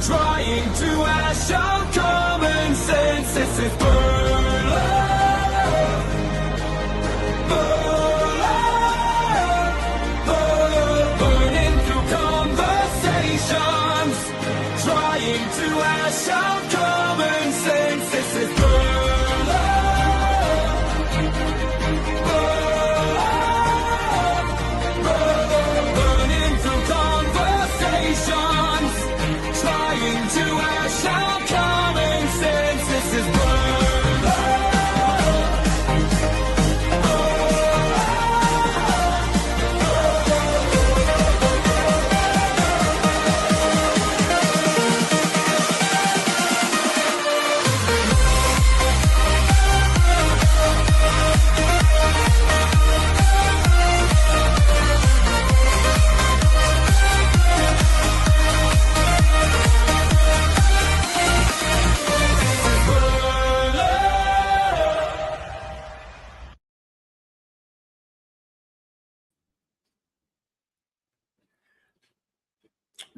trying to ash out common sense. This is burn love, burn love, burning through conversations, trying to ash out common sense. This is burn love, burning through conversations, trying to ash out common sense. This is burn love.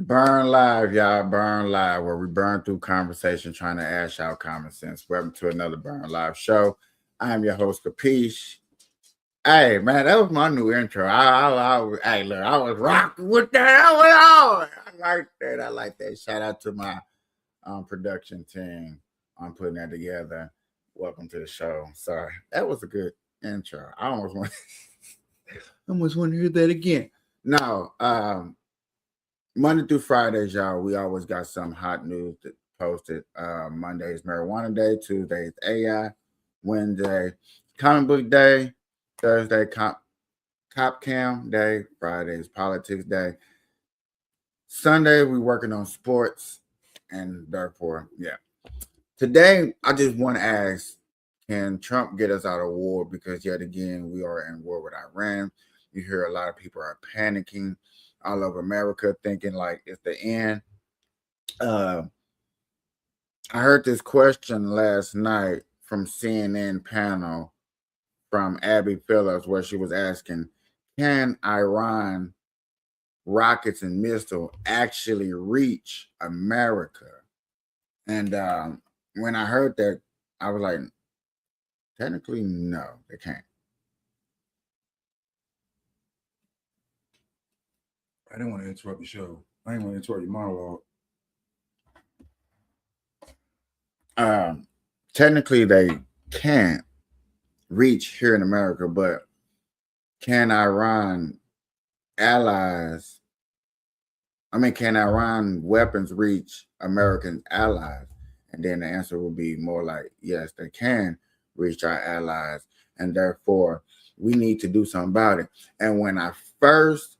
Burn Live, y'all. Burn Live, where we burn through conversation trying to ash out common sense. Welcome to another Burn Live show. I am your host, Capiche. Hey, man, that was my new intro. Hey, look, I was rocking with that. I like that. I like that. Shout out to my production team on putting that together. Welcome to the show. Sorry, that was a good intro. I almost want to hear that again. No, Monday through Fridays, y'all, we always got some hot news that posted. Monday is Marijuana Day, Tuesday is AI, Wednesday Comic Book Day, Thursday Cop Cam Day, Friday is Politics Day. Sunday we working on sports, and therefore, yeah. Today, I just want to ask, can Trump get us out of war? Because yet again, we are in war with Iran. You hear a lot of people are panicking all over America, thinking like it's the end. I heard this question last night from CNN panel from Abby Phillips, where she was asking, can Iran rockets and missiles actually reach America? And when I heard that, I was like, technically, no, they can't. I didn't want to interrupt the show. I didn't want to interrupt your monologue. Technically, they can't reach here in America, but can Iran weapons reach American allies? And then the answer would be more like, yes, they can reach our allies, and therefore we need to do something about it. And when I first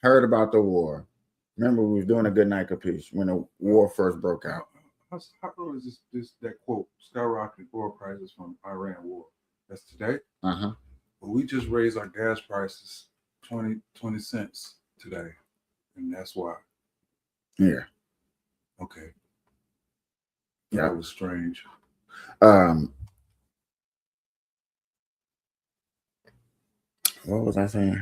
heard about the war, remember we was doing a Good Night Capiche when the war first broke out. How old is that quote? Skyrocketing oil prices from Iran war. That's today. Uh-huh. Well, we just raised our gas prices 20 cents today, and that's why. Yeah. Okay. Yeah. That was strange. What was I saying?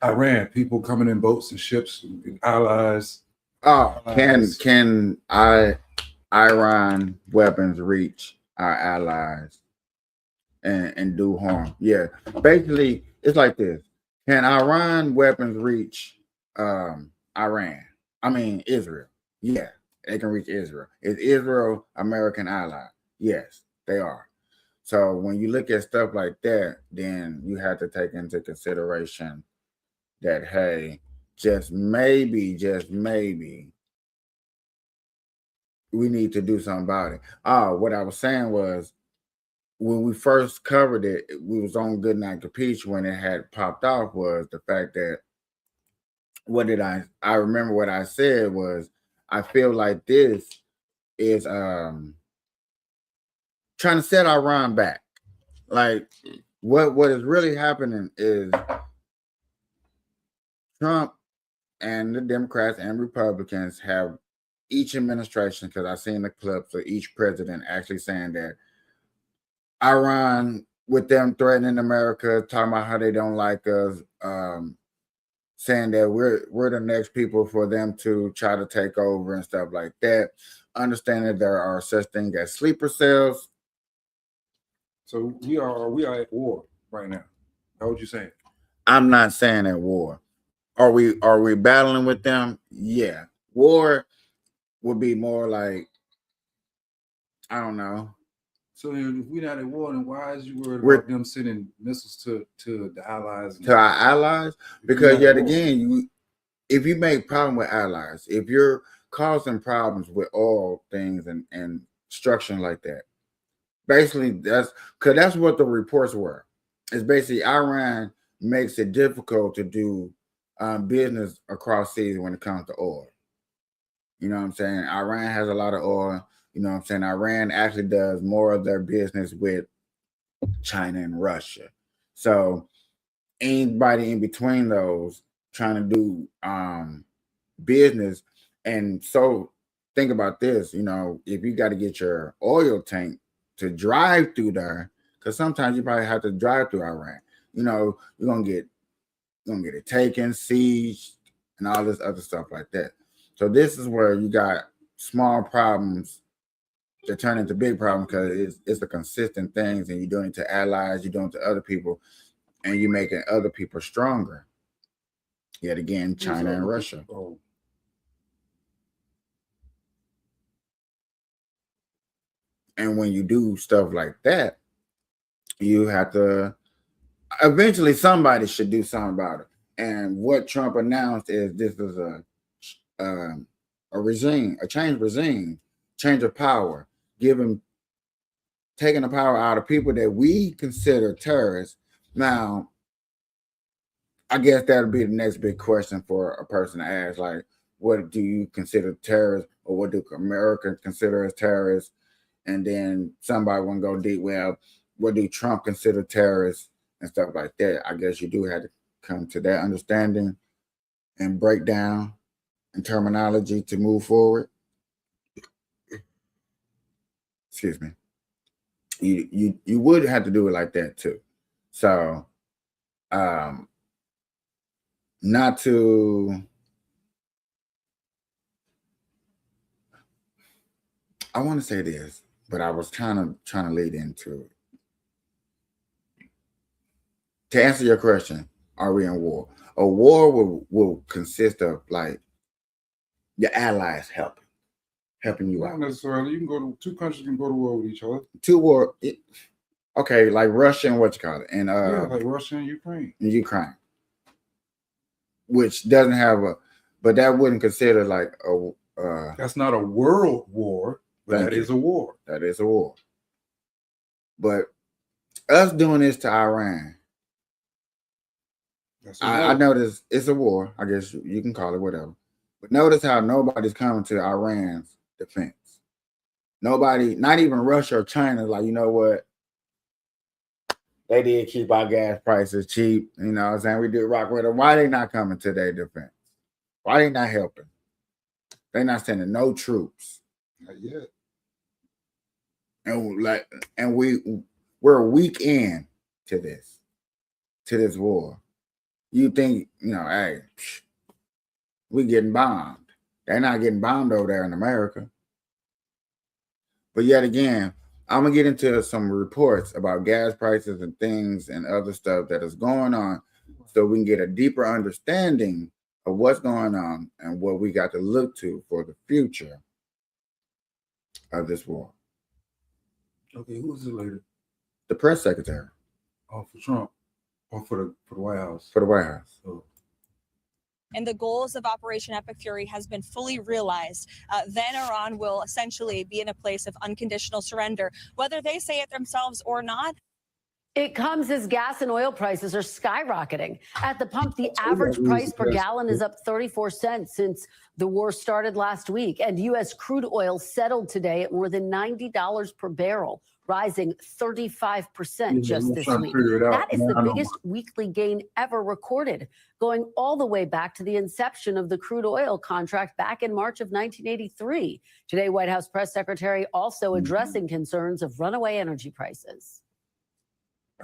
Iran, people coming in boats and ships, allies. Oh, can Iran weapons reach our allies and do harm? Yeah. Basically, it's like this. Can Iran weapons reach Israel? Yeah, they can reach Israel. Is Israel American ally? Yes, they are. So when you look at stuff like that, then you have to take into consideration that, hey, just maybe, we need to do something about it. What I was saying was, when we first covered it, we was on Good Night Capiche when it had popped off, was the fact that, I remember what I said was, I feel like this is trying to set Iran back. Like, what is really happening is Trump and the Democrats and Republicans have each administration, because I've seen the clips of each president actually saying that Iran, with them threatening America, talking about how they don't like us, saying that we're the next people for them to try to take over and stuff like that. Understand that there are such things as sleeper cells. So we are at war right now. How would you say? I'm not saying at war. Are we battling with them? Yeah. War would be more like, I don't know. So if we're not at war, then why is you worried We're- about them sending missiles to the allies? To our allies? Because yet again, if you make problem with allies, if you're causing problems with all things and structure like that, basically that's what the reports were. It's basically Iran makes it difficult to do business across seas when it comes to oil. You know what I'm saying? Iran has a lot of oil. You know what I'm saying? Iran actually does more of their business with China and Russia. So anybody in between those trying to do business. And so think about this, if you got to get your oil tank to drive through there, because sometimes you probably have to drive through Iran, you're gonna get it taken, sieged, and all this other stuff like that. So this is where you got small problems that turn into big problems because it's the consistent things, and you're doing it to allies, you're doing it to other people, and you're making other people stronger. Yet again, China and Russia. Oh. And when you do stuff like that, you have to eventually somebody should do something about it. And what Trump announced is this is a regime, a change of power, taking the power out of people that we consider terrorists. Now, I guess that'll be the next big question for a person to ask, like, what do you consider terrorists, or what do Americans consider as terrorists? And then somebody want to go deep, well, what do Trump consider terrorists and stuff like that? I guess you do have to come to that understanding and break down in terminology to move forward. Excuse me. You would have to do it like that too. So not to, I want to say this, but I was trying to lead into it. To answer your question, are we in war? A war will consist of like your allies helping you Not out. necessarily. You can go to two countries can go to war with each other. Okay, like Russia and what you call it, and like Russia and Ukraine. Which doesn't have but that wouldn't consider like a. That's not a world war, but that is a war. That is a war. But us doing this to Iran, I notice it's a war. I guess you can call it whatever. But notice how nobody's coming to Iran's defense. Nobody, not even Russia or China, like, you know what? They did keep our gas prices cheap. You know what I'm saying? We did rock with them. Why they not coming to their defense? Why they not helping? They not sending no troops. Not yet. And we're a week in to this war. You think, hey, we getting bombed. They're not getting bombed over there in America. But yet again, I'm going to get into some reports about gas prices and things and other stuff that is going on so we can get a deeper understanding of what's going on and what we got to look to for the future of this war. Okay, who's the leader? The press secretary. Oh, for Trump. Or for the White House? For the White House. Oh. And the goals of Operation Epic Fury has been fully realized, then Iran will essentially be in a place of unconditional surrender, whether they say it themselves or not. It comes as gas and oil prices are skyrocketing. At the pump, the average price per gallon is up 34 cents since the war started last week. And U.S. crude oil settled today at more than $90 per barrel, rising 35% just this week. That is the biggest weekly gain ever recorded, going all the way back to the inception of the crude oil contract back in March of 1983. Today, White House press secretary also addressing concerns of runaway energy prices.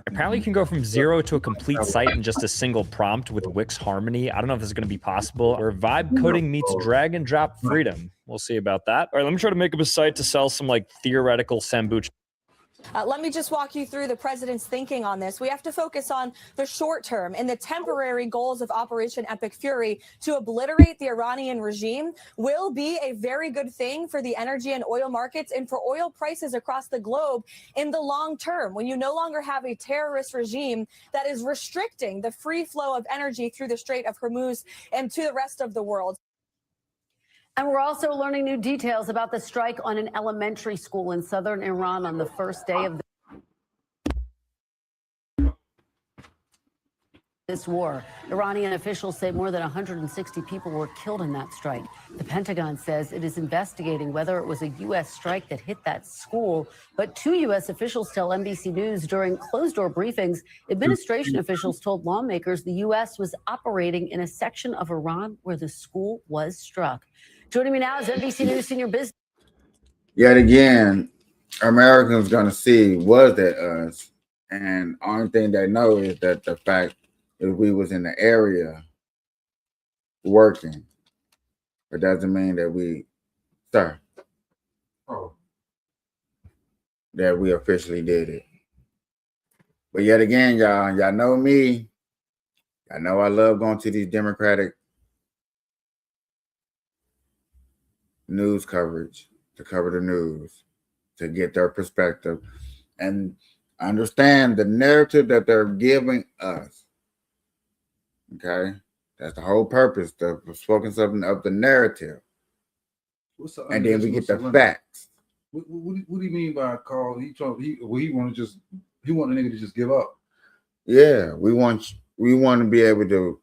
Apparently, you can go from 0 to a complete site in just a single prompt with Wix Harmony. I don't know if this is going to be possible. Or vibe coding meets drag and drop freedom. We'll see about that. All right, let me try to make up a site to sell some like theoretical sambucha. Let me just walk you through the president's thinking on this. We have to focus on the short term and the temporary goals of Operation Epic Fury to obliterate the Iranian regime will be a very good thing for the energy and oil markets and for oil prices across the globe in the long term. When you no longer have a terrorist regime that is restricting the free flow of energy through the Strait of Hormuz and to the rest of the world. And we're also learning new details about the strike on an elementary school in southern Iran on the first day of this war. Iranian officials say more than 160 people were killed in that strike. The Pentagon says it is investigating whether it was a U.S. strike that hit that school. But two U.S. officials tell NBC News during closed-door briefings, administration officials told lawmakers the U.S. was operating in a section of Iran where the school was struck. Joining me now is NBC News senior business. Yet again, Americans going to see, was that us? And only thing they know is that the fact that we was in the area working. But doesn't mean that that we officially did it. But yet again, y'all know me. I know I love going to these Democratic news coverage to cover the news, to get their perspective and understand the narrative that they're giving us. Okay, that's the whole purpose, the spoken something of the narrative, and then we get the facts. What do you mean by call? He want a nigga to just give up. Yeah, we want to be able to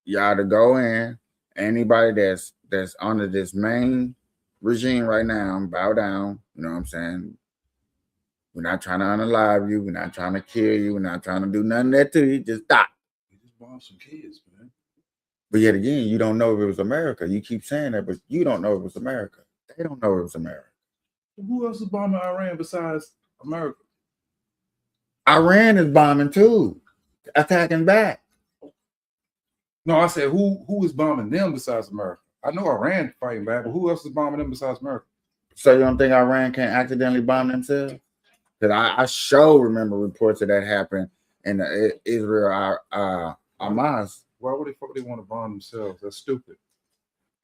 y'all to go in. Anybody that's under this main regime right now, bow down. You know what I'm saying? We're not trying to unalive you. We're not trying to kill you. We're not trying to do nothing that to you. Just stop. You just bombed some kids, man. But yet again, you don't know if it was America. You keep saying that, but you don't know it was America. They don't know it was America. Who else is bombing Iran besides America? Iran is bombing too, attacking back. No, I said who is bombing them besides America? I know Iran fighting back, but who else is bombing them besides America? So you don't think Iran can't accidentally bomb themselves? Because I remember reports of that happened in the Israel Hamas. Why would they want to bomb themselves? That's stupid.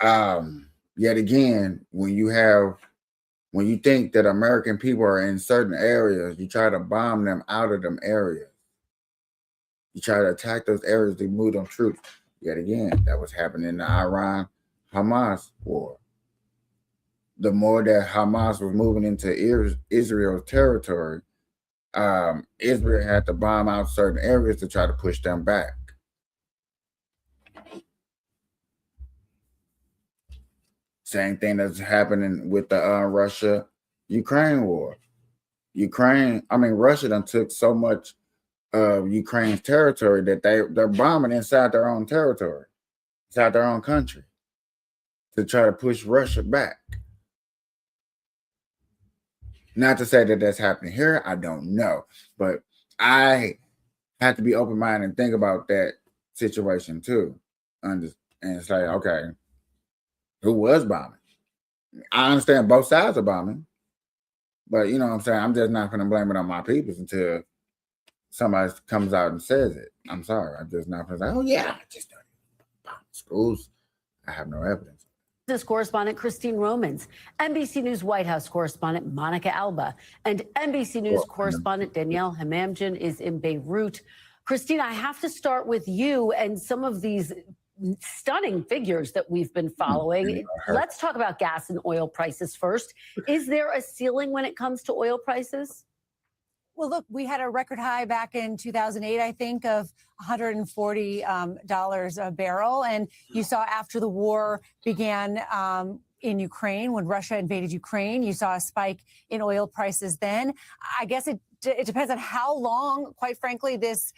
Yet again, when you think that American people are in certain areas, you try to bomb them out of them areas. You try to attack those areas to move them troops. Yet again, that was happening in the Iran-Hamas war. The more that Hamas was moving into Israel's territory, Israel had to bomb out certain areas to try to push them back. Same thing that's happening with the Russia-Ukraine war. Russia done took so much of Ukraine's territory that they're bombing inside their own territory, inside their own country, to try to push Russia back. Not to say that that's happening here, I don't know, but I have to be open-minded and think about that situation too, and say, okay, who was bombing? I understand both sides are bombing, but you know what I'm saying? I'm just not going to blame it on my peoples until somebody comes out and says it. I'm sorry. I'm just not going to say, oh yeah, I just don't bomb schools. I have no evidence. This correspondent Christine Romans, NBC News White House correspondent Monica Alba, and NBC News correspondent Danielle Hamamdjian is in Beirut. Christine, I have to start with you and some of these stunning figures that we've been following. Let's talk about gas and oil prices first. Is there a ceiling when it comes to oil prices? Well, look, we had a record high back in 2008, I think, of $140 a barrel. And you saw after the war began in Ukraine, when Russia invaded Ukraine, you saw a spike in oil prices then. I guess it depends on how long, quite frankly, this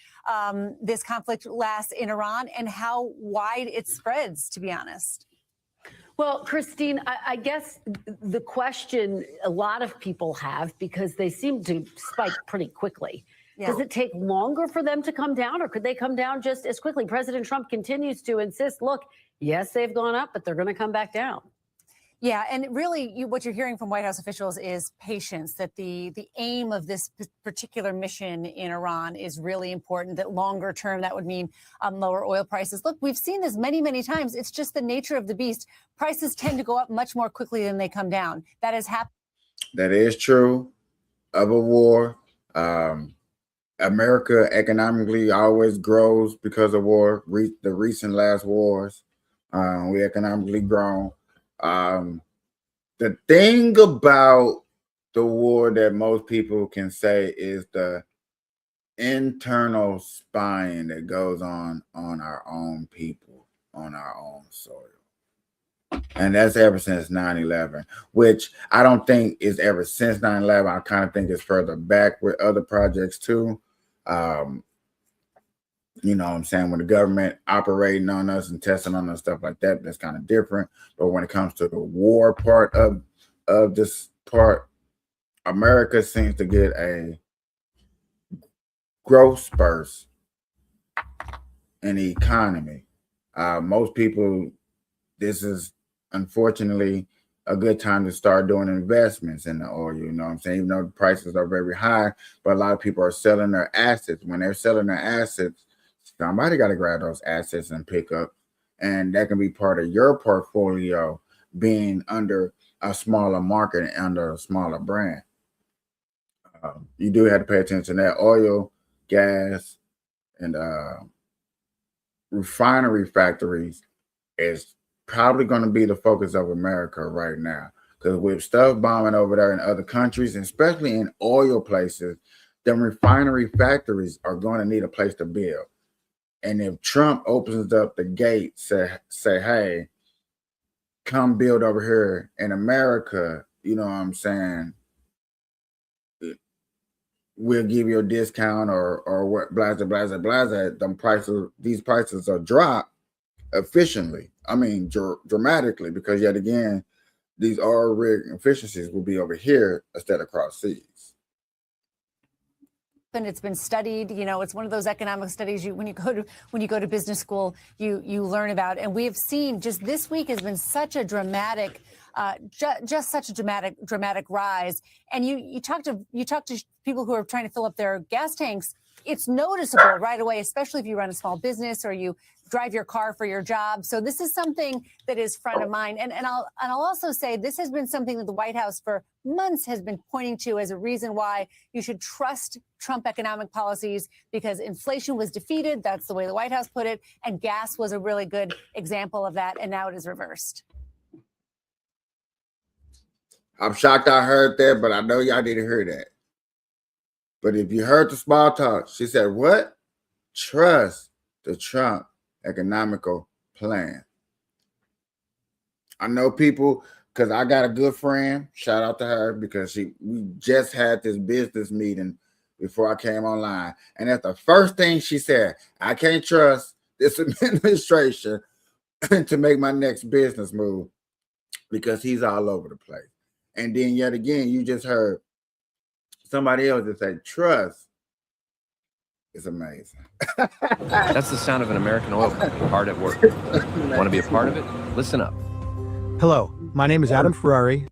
conflict lasts in Iran and how wide it spreads, to be honest. Well, Christine, I guess the question a lot of people have, because they seem to spike pretty quickly, Does it take longer for them to come down, or could they come down just as quickly? President Trump continues to insist, look, yes, they've gone up, but they're going to come back down. Yeah, and really, what you're hearing from White House officials is patience, that the aim of this particular mission in Iran is really important, that longer term, that would mean lower oil prices. Look, we've seen this many, many times. It's just the nature of the beast. Prices tend to go up much more quickly than they come down. That has happened. That is true of a war. America economically always grows because of war. The recent last wars, we economically grown. The thing about the war that most people can say is the internal spying that goes on our own people, on our own soil. And that's ever since 9/11, which I don't think is ever since 9/11. I kind of think it's further back with other projects too. You know what I'm saying? When the government operating on us and testing on us, stuff like that, that's kind of different. But when it comes to the war part of this part, America seems to get a growth spurt in the economy. Most people, this is unfortunately a good time to start doing investments in the oil, you know what I'm saying? Even though the prices are very high, but a lot of people are selling their assets. When they're selling their assets, somebody got to grab those assets and pick up, and that can be part of your portfolio being under a smaller market and under a smaller brand. You do have to pay attention to that. Oil, gas, and refinery factories is probably going to be the focus of America right now, because with stuff bombing over there in other countries, and especially in oil places, them refinery factories are going to need a place to build. And if Trump opens up the gate, say, hey, come build over here in America, you know what I'm saying? We'll give you a discount or what, blah, blah, blah, blah, blah. These prices are dropped efficiently. I mean, dramatically, because yet again, these oil rig efficiencies will be over here instead of across seas. And it's been studied. You know, it's one of those economic studies when you go to business school, you learn about. And we have seen just this week has been such a dramatic, just such a dramatic rise. And you talk to people who are trying to fill up their gas tanks. It's noticeable right away, especially if you run a small business or you drive your car for your job. So this is something that is front of mind. And I'll also say this has been something that the White House for months has been pointing to as a reason why you should trust Trump economic policies, because inflation was defeated. That's the way the White House put it. And gas was a really good example of that. And now it is reversed. I'm shocked I heard that, but I know y'all didn't hear that. But if you heard the small talk, she said, what? Trust the Trump economical plan. I know people, because I got a good friend, shout out to her, because we just had this business meeting before I came online. And that's the first thing she said. I can't trust this administration to make my next business move because he's all over the place. And then yet again, you just heard somebody else just say, trust is amazing. That's the sound of an American oil company hard at work. Want to be a part of it? Listen up. Hello, my name is Adam Ferrari.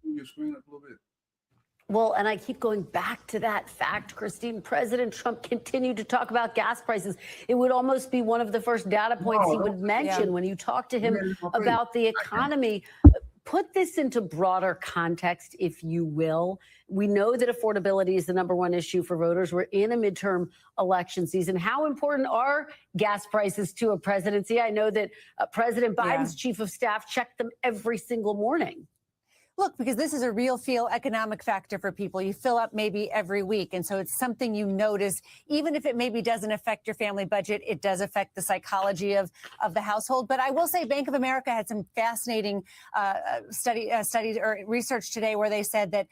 Well, and I keep going back to that fact, Christine. President Trump continued to talk about gas prices. It would almost be one of the first data points he would mention when you talk to him about the economy. Put this into broader context, if you will. We know that affordability is the #1 issue for voters. We're in a midterm election season. How important are gas prices to a presidency? I know that President Biden's chief of staff checked them every single morning. Look, because this is a real feel economic factor for people. You fill up maybe every week. And so it's something you notice, even if it maybe doesn't affect your family budget, it does affect the psychology of the household. But I will say Bank of America had some fascinating studies or research today where they said that,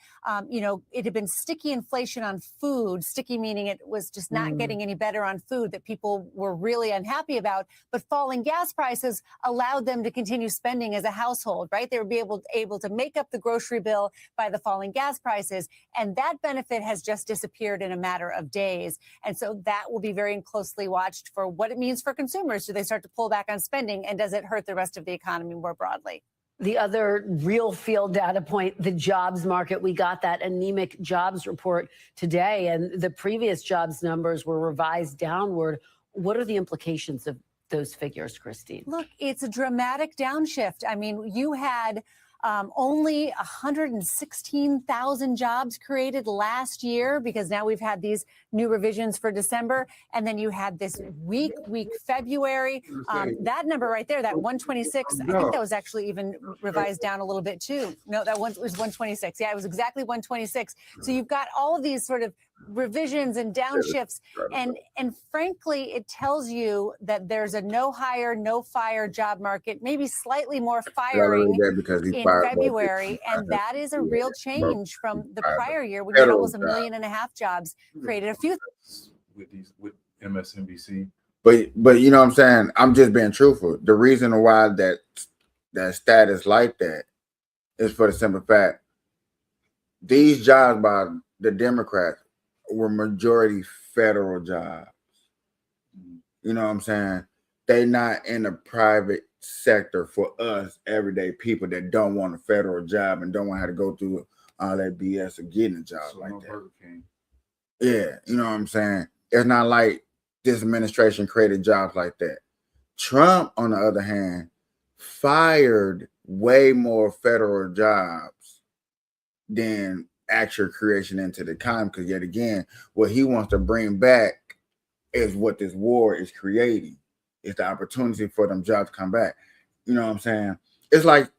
it had been sticky inflation on food, sticky meaning it was just not getting any better on food, that people were really unhappy about. But falling gas prices allowed them to continue spending as a household, right? They would be able to make up the the grocery bill by the falling gas prices. And that benefit has just disappeared in a matter of days. And so that will be very closely watched for what it means for consumers. Do they start to pull back on spending? And does it hurt the rest of the economy more broadly? The other real field data point, the jobs market. We got that anemic jobs report today, and the previous jobs numbers were revised downward. What are the implications of those figures, Christine? Look, it's a dramatic downshift. I mean, you had only 116,000 jobs created last year, because now we've had these new revisions for December. And then you had this weak February. That number right there, that 126, I think that was actually even revised down a little bit too. No, that one was 126. Yeah, it was exactly 126. So you've got all of these sort of revisions and downshifts. And frankly, it tells you that there's a no hire, no fire job market, maybe slightly more firing in February. And that is a real change from the prior year when you had almost 1.5 million jobs created. A few with MSNBC. But you know what I'm saying? I'm just being truthful. The reason why that stat is like that is for the simple fact these jobs by the Democrats were majority federal jobs. You know what I'm saying? They not in the private sector for us everyday people that don't want a federal job and don't want to have to go through all that BS of getting a job like that. Yeah, you know what I'm saying? It's not like this administration created jobs like that. Trump, on the other hand, fired way more federal jobs than actual creation into the economy, because yet again, what he wants to bring back is what this war is creating. It's the opportunity for them jobs to come back. You know what I'm saying? It's like,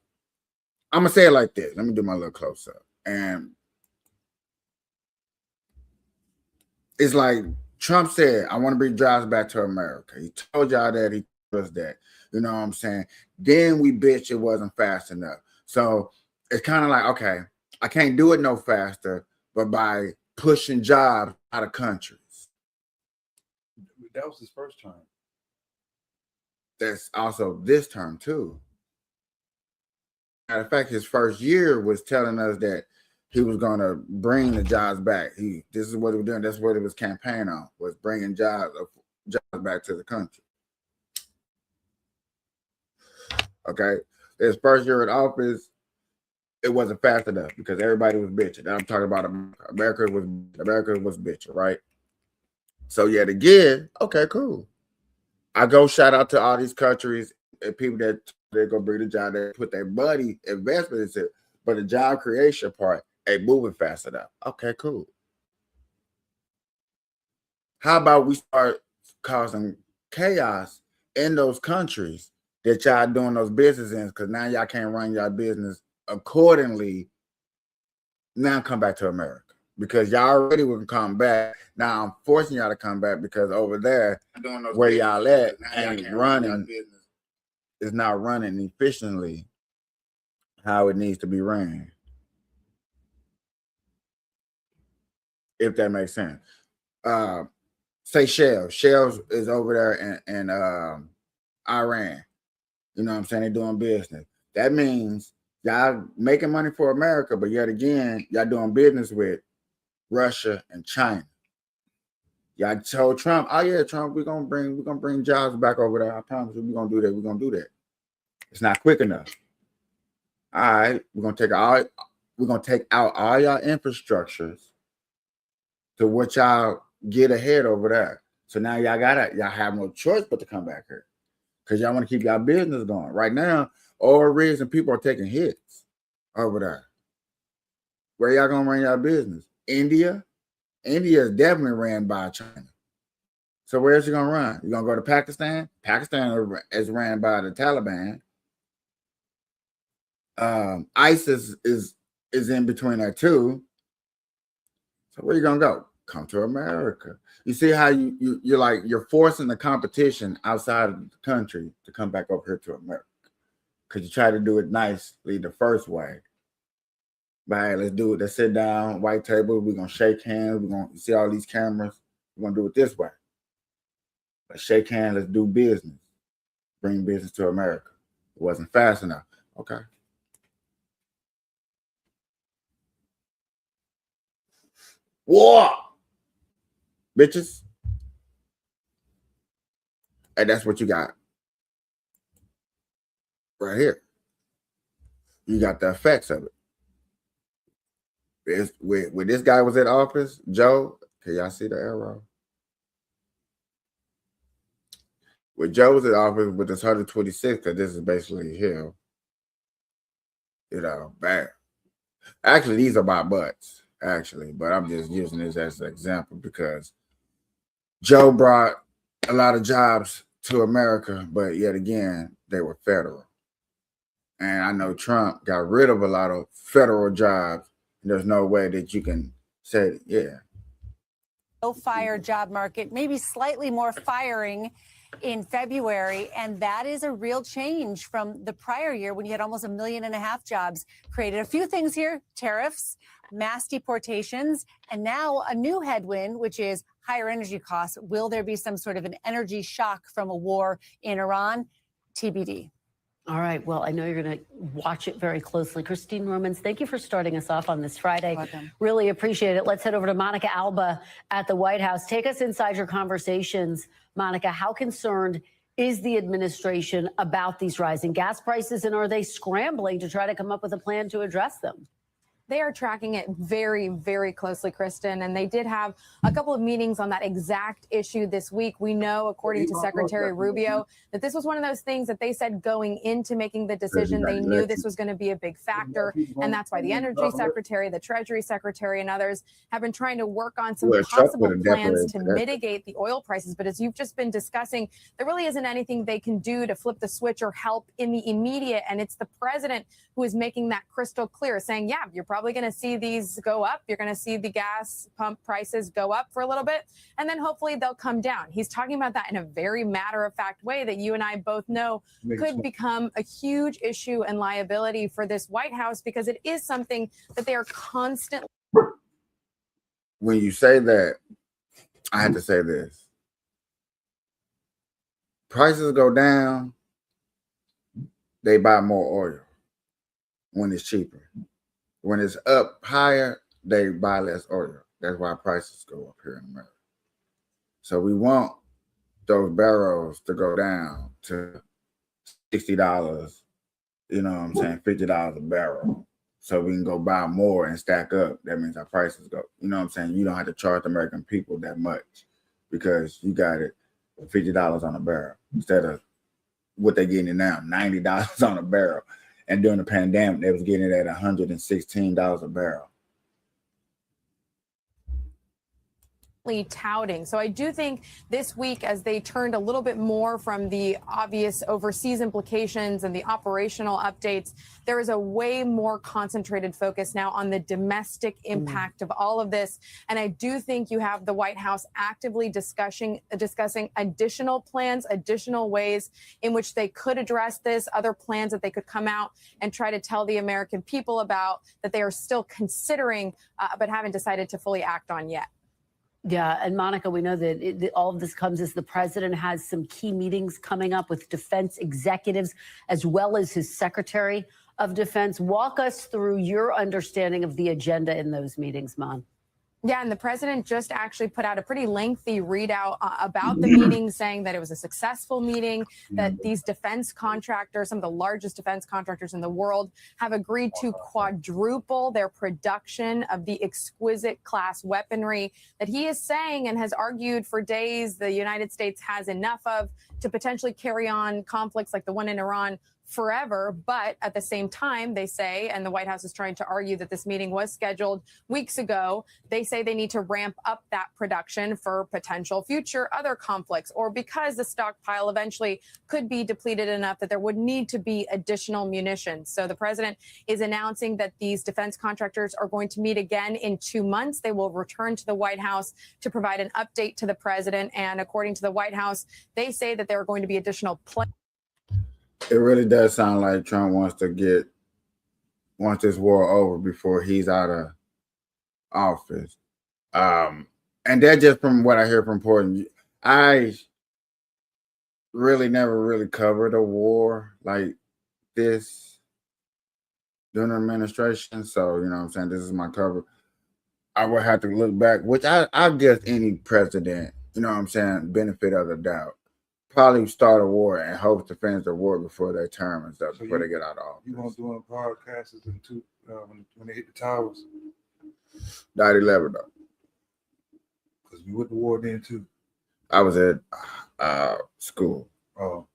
I'm gonna say it like this. Let me do my little close up. And it's like Trump said, I want to bring jobs back to America. He told y'all that, he told us that. You know what I'm saying? Then we bitch it wasn't fast enough. So it's kind of like, okay, I can't do it no faster, but by pushing jobs out of countries. That was his first term. That's also this term too. Matter of fact, his first year was telling us that he was going to bring the jobs back. This is what he was doing. That's what he was campaigning on, was bringing jobs back to the country. Okay, his first year in office, it wasn't fast enough because everybody was bitching. And I'm talking about America was bitching, right? So yet again, okay, cool. I go shout out to all these countries and people that they're gonna bring the job, they put their money investment into it, but the job creation part ain't moving fast enough. Okay, cool. How about we start causing chaos in those countries that y'all doing those businesses in, because now y'all can't run y'all business accordingly. Now come back to America, because y'all already wouldn't come back. Now I'm forcing y'all to come back because over there where y'all at ain't running, is not running efficiently how it needs to be ran. If that makes sense. Say Shell. Shell is over there in Iran. You know what I'm saying? They're doing business. That means y'all making money for America, but yet again, y'all doing business with Russia and China. Y'all told Trump, oh yeah, Trump, we're gonna bring jobs back over there. I promise you, we're gonna do that. We're gonna do that. It's not quick enough. All right, we're gonna take out all y'all infrastructures to what y'all get ahead over there. So now y'all have no choice but to come back here, because y'all want to keep y'all business going. Right now, all reason people are taking hits over there. Where y'all gonna run y'all business? India? India is definitely ran by China. So where's you gonna run? You gonna go to Pakistan? Pakistan is ran by the Taliban. ISIS is in between that too. So where you gonna go? Come to America. You see how you're forcing the competition outside of the country to come back over here to America, because you try to do it nicely the first way. But hey, let's do it. Let's sit down, white table. We're gonna shake hands. We're gonna see all these cameras. We're gonna do it this way. Let's shake hands. Let's do business. Bring business to America. It wasn't fast enough. Okay. War, bitches. And that's what you got right here. You got the effects of it. When this guy was in office, Joe, can y'all see the arrow? When Joe was in office with this 126, because this is basically him, you know, bad. Actually, these are my butts, actually, but I'm just using this as an example because Joe brought a lot of jobs to America, but yet again, they were federal. And I know Trump got rid of a lot of federal jobs. There's no way that you can say, yeah. No fire job market, maybe slightly more firing in February. And that is a real change from the prior year when you had almost 1.5 million jobs created. A few things here: tariffs, mass deportations, and now a new headwind, which is higher energy costs. Will there be some sort of an energy shock from a war in Iran? TBD. All right. Well, I know you're going to watch it very closely. Christine Romans, thank you for starting us off on this Friday. Welcome. Really appreciate it. Let's head over to Monica Alba at the White House. Take us inside your conversations. Monica, how concerned is the administration about these rising gas prices, and are they scrambling to try to come up with a plan to address them? They are tracking it very, very closely, Kristen, and they did have a couple of meetings on that exact issue this week. We know, according to Secretary Rubio, that this was one of those things that they said going into making the decision, they knew this was going to be a big factor, and that's why the Energy Secretary, the Treasury Secretary, and others have been trying to work on some possible plans to mitigate the oil prices. But as you've just been discussing, there really isn't anything they can do to flip the switch or help in the immediate, and it's the president who is making that crystal clear, saying, yeah, you're probably going to see these go up. You're going to see the gas pump prices go up for a little bit, and then hopefully they'll come down. He's talking about that in a very matter-of-fact way that you and I both know could become a huge issue and liability for this White House, because it is something that they are constantly. When you say that, I have to say this. Prices go down, they buy more oil when it's cheaper. When it's up higher, they buy less oil. That's why prices go up here in America. So we want those barrels to go down to $60, you know what I'm saying, $50 a barrel. So we can go buy more and stack up. That means our prices go, you know what I'm saying? You don't have to charge the American people that much because you got it $50 on a barrel instead of what they're getting now, $90 on a barrel. And during the pandemic, they was getting it at $116 a barrel. Touting. So I do think this week, as they turned a little bit more from the obvious overseas implications and the operational updates, there is a way more concentrated focus now on the domestic impact of all of this. And I do think you have the White House actively discussing additional plans, additional ways in which they could address this, other plans that they could come out and try to tell the American people about that they are still considering, but haven't decided to fully act on yet. Yeah, and Monica, we know that all of this comes as the president has some key meetings coming up with defense executives as well as his Secretary of Defense. Walk us through your understanding of the agenda in those meetings, Mon. Yeah, and the president just actually put out a pretty lengthy readout about the meeting, saying that it was a successful meeting, that these defense contractors, some of the largest defense contractors in the world, have agreed to quadruple their production of the exquisite class weaponry that he is saying and has argued for days the United States has enough of to potentially carry on conflicts like the one in Iran forever. But at the same time, they say, and the White House is trying to argue that this meeting was scheduled weeks ago, they say they need to ramp up that production for potential future other conflicts, or because the stockpile eventually could be depleted enough that there would need to be additional munitions. So the president is announcing that these defense contractors are going to meet again in 2 months. They will return to the White House to provide an update to the president. And according to the White House, they say that there are going to be additional plans. It really does sound like Trump wants this war over before he's out of office. And that just from what I hear from Portland. I really never really covered a war like this during the administration. So, you know what I'm saying? This is my cover. I would have to look back, which I guess any president, you know what I'm saying, benefit of the doubt, probably start a war and hope to finish the war before their term is up, So before they get out of office. You want doing podcasts when they hit the towers? 9/11 though. Because we went to war then too. I was at school. Oh.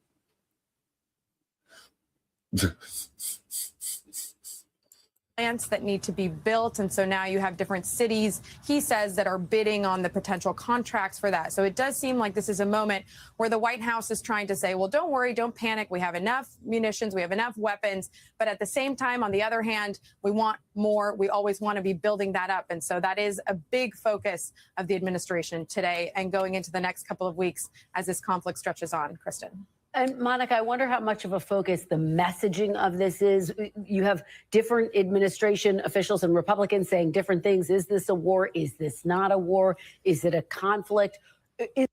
Plants that need to be built. And so now you have different cities, he says, that are bidding on the potential contracts for that. So it does seem like this is a moment where the White House is trying to say, well, don't worry, don't panic. We have enough munitions. We have enough weapons. But at the same time, on the other hand, we want more. We always want to be building that up. And so that is a big focus of the administration today and going into the next couple of weeks as this conflict stretches on. Kristen. And Monica, I wonder how much of a focus the messaging of this is. You have different administration officials and Republicans saying different things. Is this a war? Is this not a war? Is it a conflict? I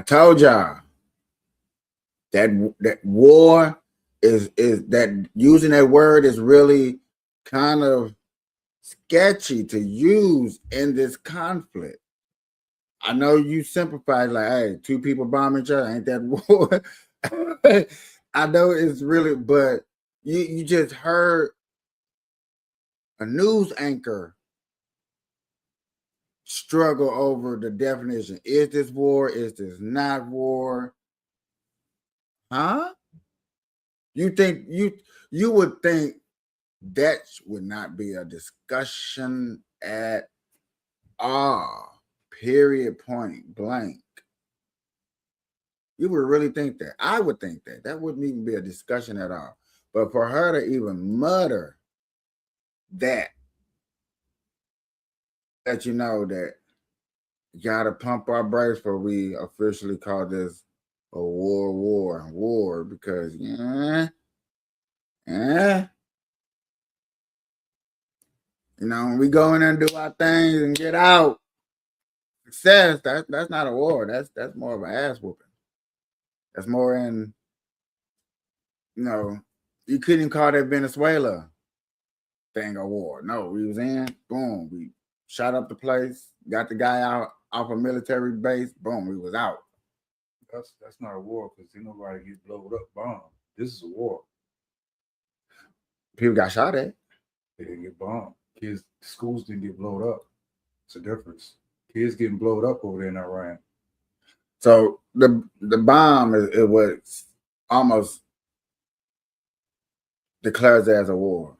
told y'all that war is that using that word is really kind of sketchy to use in this conflict. I know you simplify like, hey, two people bomb each other, ain't that war? I know it's really, but you just heard a news anchor struggle over the definition. Is this war? Is this not war? Huh? You think you would think that would not be a discussion at all, period, point blank. You would really think that. I would think that. That wouldn't even be a discussion at all. But for her to even mutter that you know that you gotta pump our brakes before we officially call this a war, because you know, when we go in there and do our things and get out, success, that's not a war. That's more of an ass whooping. That's more in, you know, you couldn't call that Venezuela thing a war. No, we was in, boom, we shot up the place, got the guy out off a military base, boom, we was out. That's not a war because nobody get blown up, bombed. This is a war. People got shot at. They didn't get bombed. Kids, schools didn't get blown up. It's a difference. Kids getting blown up over there in Iran. So the bomb it was almost declares as a war.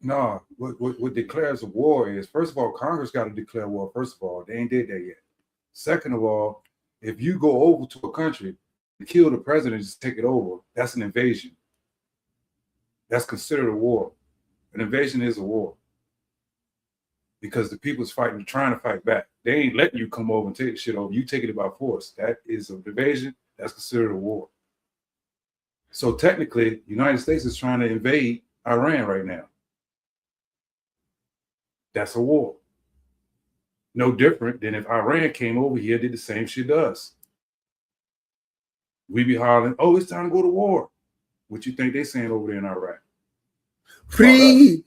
No, what declares a war is, first of all, Congress got to declare war. First of all, they ain't did that yet. Second of all, if you go over to a country and kill the president and just take it over, that's an invasion. That's considered a war. An invasion is a war because the people's fighting, trying to fight back. They ain't letting you come over and take the shit over. You taking it by force. That is an invasion. That's considered a war. So technically, the United States is trying to invade Iran right now. That's a war. No different than if Iran came over here, did the same shit to us. We be hollering, oh, it's time to go to war. What you think they saying over there in Iraq? Free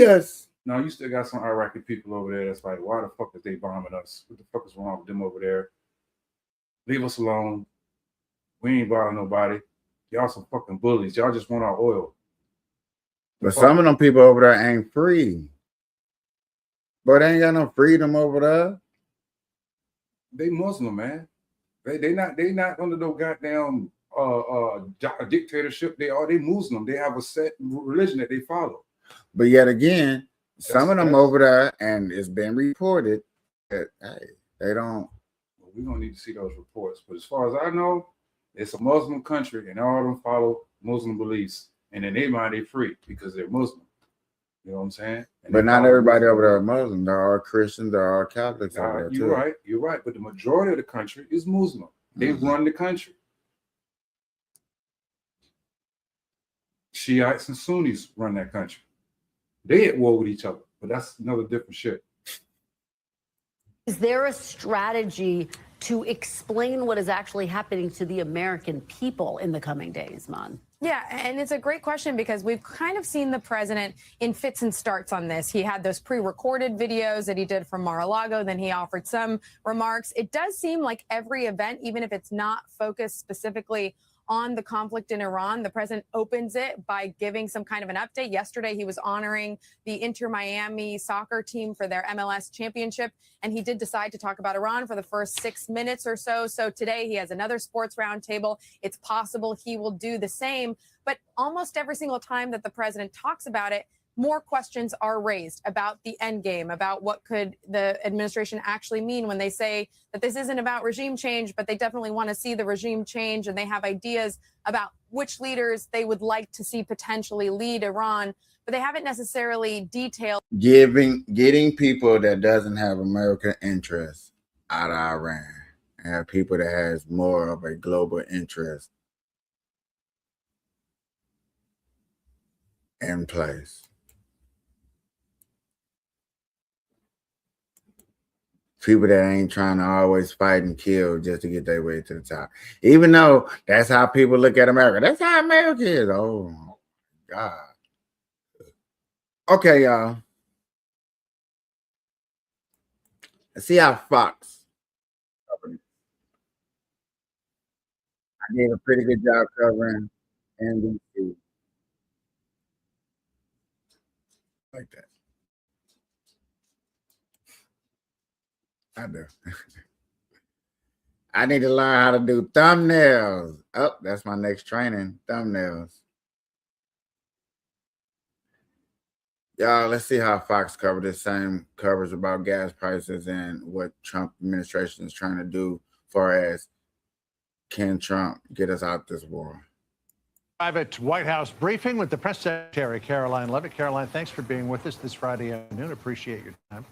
us. No, you still got some Iraqi people over there that's like, why the fuck is they bombing us? What the fuck is wrong with them over there? Leave us alone. We ain't bothering nobody. Y'all some fucking bullies. Y'all just want our oil. But some of them people over there ain't free. But they ain't got no freedom over there. They Muslim, man. They not under no goddamn dictatorship. They Muslim. They have a set religion that they follow. But yet again, some of them over there, and it's been reported that hey, they don't. Well, we're gonna need to see those reports. But as far as I know, it's a Muslim country, and all of them follow Muslim beliefs. And in their mind, they're free because they're Muslim. You know what I'm saying? And but not everybody over there are Muslim. There are Christians, there are Catholics over there too. You're right. But the majority of the country is Muslim. They run the country. Shiites and Sunnis run that country. They at war with each other, but that's another different shit. Is there a strategy to explain what is actually happening to the American people in the coming days, Mon? Yeah, and it's a great question because we've kind of seen the president in fits and starts on this. He had those pre-recorded videos that he did from Mar-a-Lago. Then he offered some remarks. It does seem like every event, even if it's not focused specifically on the conflict in Iran, the president opens it by giving some kind of an update. Yesterday, he was honoring the Inter Miami soccer team for their MLS championship, and he did decide to talk about Iran for the first 6 minutes or so. So today, he has another sports roundtable. It's possible he will do the same, but almost every single time that the president talks about it, more questions are raised about the end game, about what could the administration actually mean when they say that this isn't about regime change, but they definitely want to see the regime change, and they have ideas about which leaders they would like to see potentially lead Iran, but they haven't necessarily detailed. Getting people that doesn't have American interests out of Iran and have people that has more of a global interest in place. People that ain't trying to always fight and kill just to get their way to the top. Even though that's how people look at America. That's how America is. Oh, God. Okay, y'all. Let's see how Fox covered it. I did a pretty good job covering NBC. Like that. I do. I need to learn how to do thumbnails. Oh, that's my next training, thumbnails. Y'all, let's see how Fox covered the same coverage about gas prices and what Trump administration is trying to do far as can Trump get us out this war. Private White House briefing with the press secretary, Caroline Levitt. Caroline, thanks for being with us this Friday afternoon. Appreciate your time.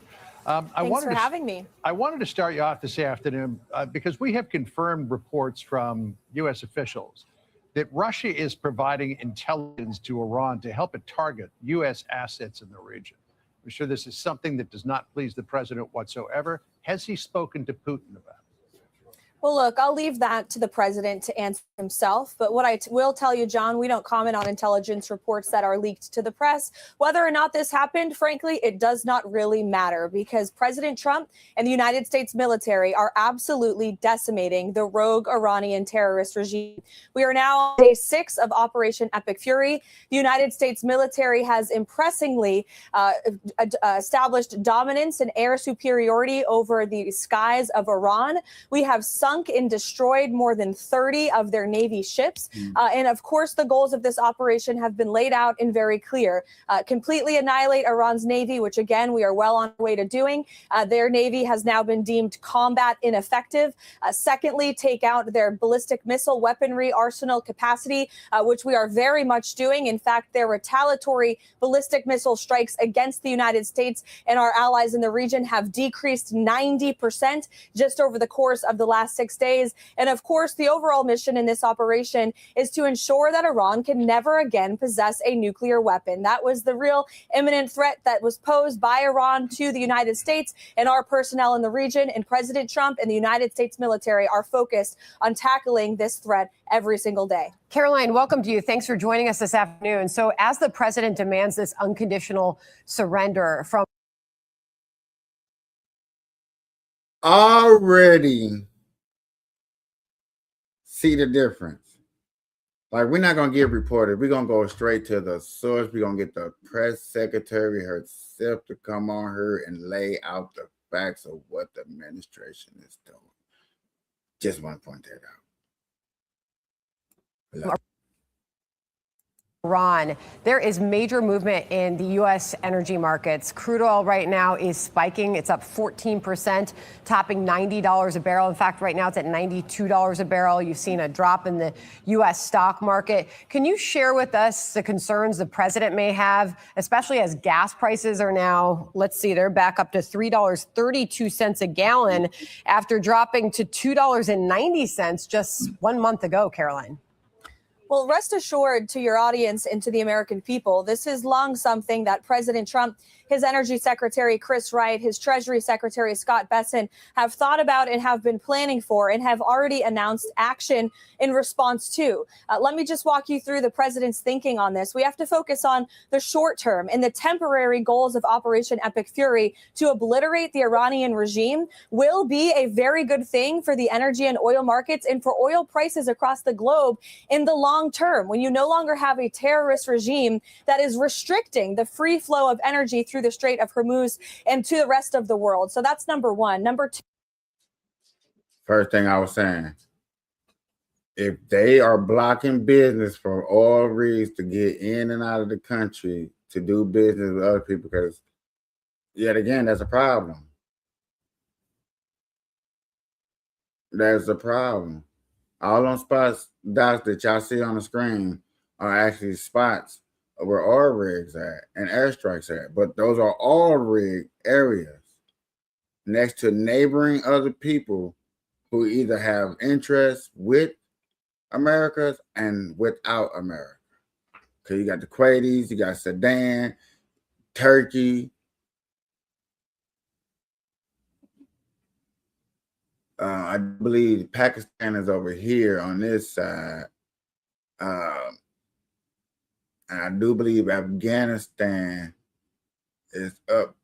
Thanks for having me. I wanted to start you off this afternoon because we have confirmed reports from U.S. officials that Russia is providing intelligence to Iran to help it target U.S. assets in the region. I'm sure this is something that does not please the president whatsoever. Has he spoken to Putin about it? Well, look, I'll leave that to the president to answer himself. But what I will tell you, John, we don't comment on intelligence reports that are leaked to the press. Whether or not this happened, frankly, it does not really matter because President Trump and the United States military are absolutely decimating the rogue Iranian terrorist regime. We are now on day 6 of Operation Epic Fury. The United States military has impressively established dominance and air superiority over the skies of Iran. We have sunk and destroyed more than 30 of their Navy ships. And of course, the goals of this operation have been laid out and very clear. Completely annihilate Iran's Navy, which again, we are well on our way to doing. Their Navy has now been deemed combat ineffective. Secondly, take out their ballistic missile weaponry arsenal capacity, which we are very much doing. In fact, their retaliatory ballistic missile strikes against the United States and our allies in the region have decreased 90% just over the course of the last 6 days. And of course, the overall mission in this operation is to ensure that Iran can never again possess a nuclear weapon. That was the real imminent threat that was posed by Iran to the United States and our personnel in the region. And President Trump and the United States military are focused on tackling this threat every single day. Caroline, welcome to you. Thanks for joining us this afternoon. So as the president demands this unconditional surrender from already see the difference. Like, we're not going to get reported. We're going to go straight to the source. We're going to get the press secretary herself to come on here and lay out the facts of what the administration is doing. Just want to point that out. Iran, there is major movement in the U.S. energy markets. Crude oil right now is spiking. It's up 14%, topping $90 a barrel. In fact, right now it's at $92 a barrel. You've seen a drop in the U.S. stock market. Can you share with us the concerns the president may have, especially as gas prices are now, let's see, they're back up to $3.32 a gallon after dropping to $2.90 just 1 month ago, Caroline? Well, rest assured to your audience and to the American people, this is long something that President Trump, his Energy Secretary Chris Wright, his Treasury Secretary Scott Bessent have thought about and have been planning for and have already announced action in response to. Let me just walk you through the president's thinking on this. We have to focus on the short term and the temporary goals of Operation Epic Fury to obliterate the Iranian regime will be a very good thing for the energy and oil markets and for oil prices across the globe in the long term, when you no longer have a terrorist regime that is restricting the free flow of energy through the Strait of Hormuz and to the rest of the world. So that's number one. Number two. First thing I was saying, if they are blocking business for oil rigs to get in and out of the country to do business with other people, because yet again, that's a problem. That's a problem. All them spots, dots that y'all see on the screen are actually spots where oil rigs at and airstrikes at. But those are oil rig areas next to neighboring other people who either have interests with Americas and without America. Because you got the Kuwaitis, you got Sudan, Turkey, I believe Pakistan is over here on this side. And I do believe Afghanistan is up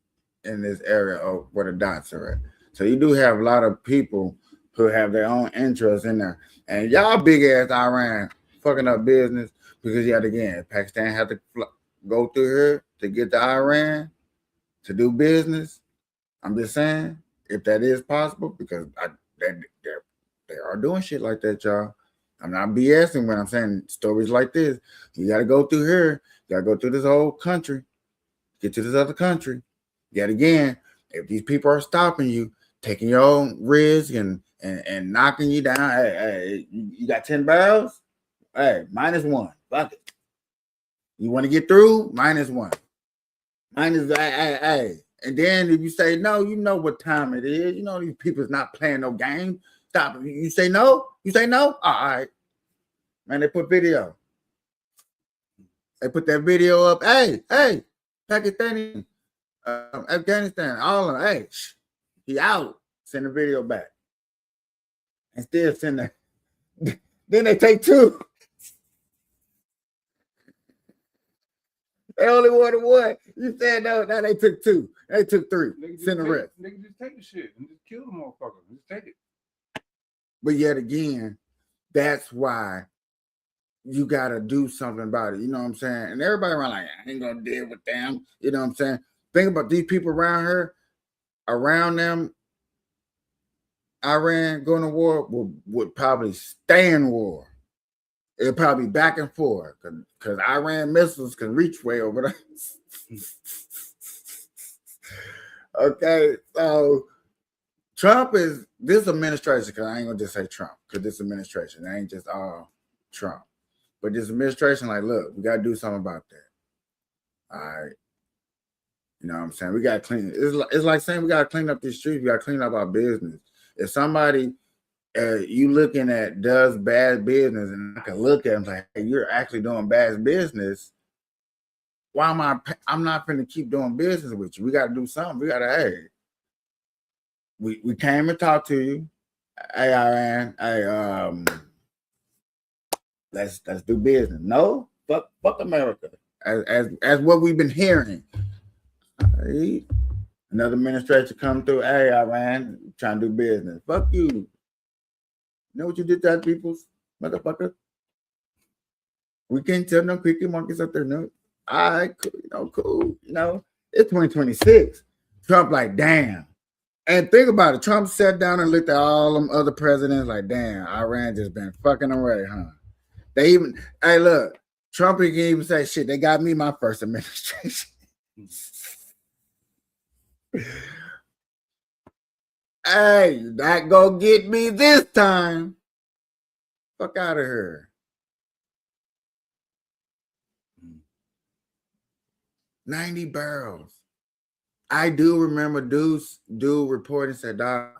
in this area of where the dots are at. So you do have a lot of people who have their own interests in there. And y'all big ass Iran fucking up business because yet again, Pakistan had to go through here to get to Iran to do business. I'm just saying, if that is possible, because they are doing shit like that, y'all. I'm not BSing when I'm saying stories like this. You got to go through here. You got to go through this whole country, get to this other country. Yet again, if these people are stopping you, taking your own risk and knocking you down, hey, you got 10 barrels? Hey, -1. Fuck it. You want to get through? -1. Hey. And then if you say no, you know what time it is. You know these people's not playing no game. Stop it. You say no? You say no? All right. Man, they put video. They put that video up. Hey, Pakistani, Afghanistan, all of them. Hey, he out. Send the video back. And still send that. Then they take 2. They only wanted 1. You said no, now they took 2. They took 3. Send the rest. Nigga, just take the shit and just kill the motherfucker. Just take it. But yet again, that's why you got to do something about it. You know what I'm saying? And everybody around like, I ain't going to deal with them. You know what I'm saying? Think about these people around here, around them, Iran going to war would probably stay in war. It'll probably be back and forth because Iran missiles can reach way over there. Okay, so Trump is this administration, because I ain't gonna just say Trump, because this administration, it ain't just all Trump. But this administration, like, look, we gotta do something about that. All right. You know what I'm saying? We gotta clean it's like saying we gotta clean up these streets, we gotta clean up our business. If somebody you looking at does bad business, and I can look at them like, hey, you're actually doing bad business. Why am I'm not going to keep doing business with you. We got to do something. We got to, hey, we came and talked to you. Hey, Iran, hey, let's do business. No, fuck America. As what we've been hearing. Hey, another administration come through. Hey, Iran, trying to do business. Fuck you. You know what you did to that people's motherfucker? We can't tell no cricket monkeys up there, no. All right, cool. You know, it's 2026. Trump like, damn. And think about it. Trump sat down and looked at all them other presidents like, damn, Iran just been fucking away, huh? They even, hey, look, Trump can even say, shit, they got me my first administration. Hey, not gonna get me this time. Fuck out of here. 90 barrels. I do remember dude reporting said, dog,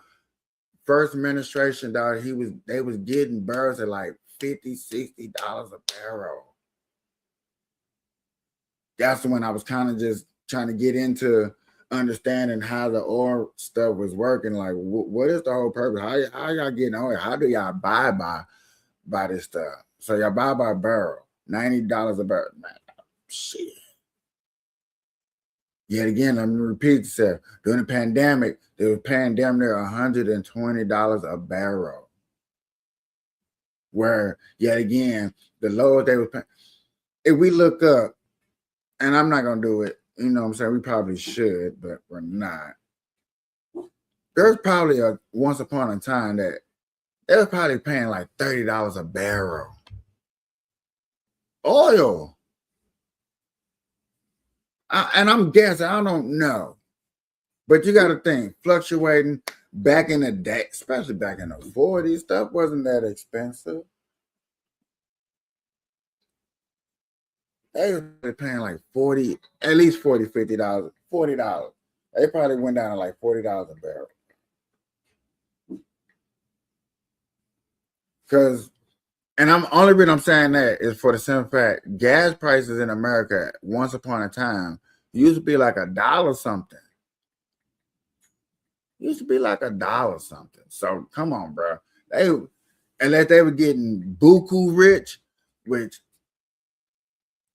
first administration, dog, they was getting barrels at like $50, $60 a barrel. That's when I was kind of just trying to get into understanding how the oil stuff was working. Like, what is the whole purpose? How y'all getting oil? How do y'all buy by this stuff? So y'all buy by barrel, $90 a barrel. Man, shit. Yet again, let me repeat myself. During the pandemic, they were paying damn near $120 a barrel. Where, yet again, the lowest they were paying. If we look up, and I'm not going to do it, you know what I'm saying? We probably should, but we're not. There's probably once upon a time that they were probably paying like $30 a barrel. Oil. And I'm guessing, I don't know. But you got to think, fluctuating back in the day, especially back in the 40s, stuff wasn't that expensive. They were paying like at least $40, $50, $40. They probably went down to like $40 a barrel. Because, and only reason I'm saying that is for the simple fact, gas prices in America, once upon a time, used to be like $1 something. Used to be like $1 something. So come on, bro. Unless they were getting buku rich, which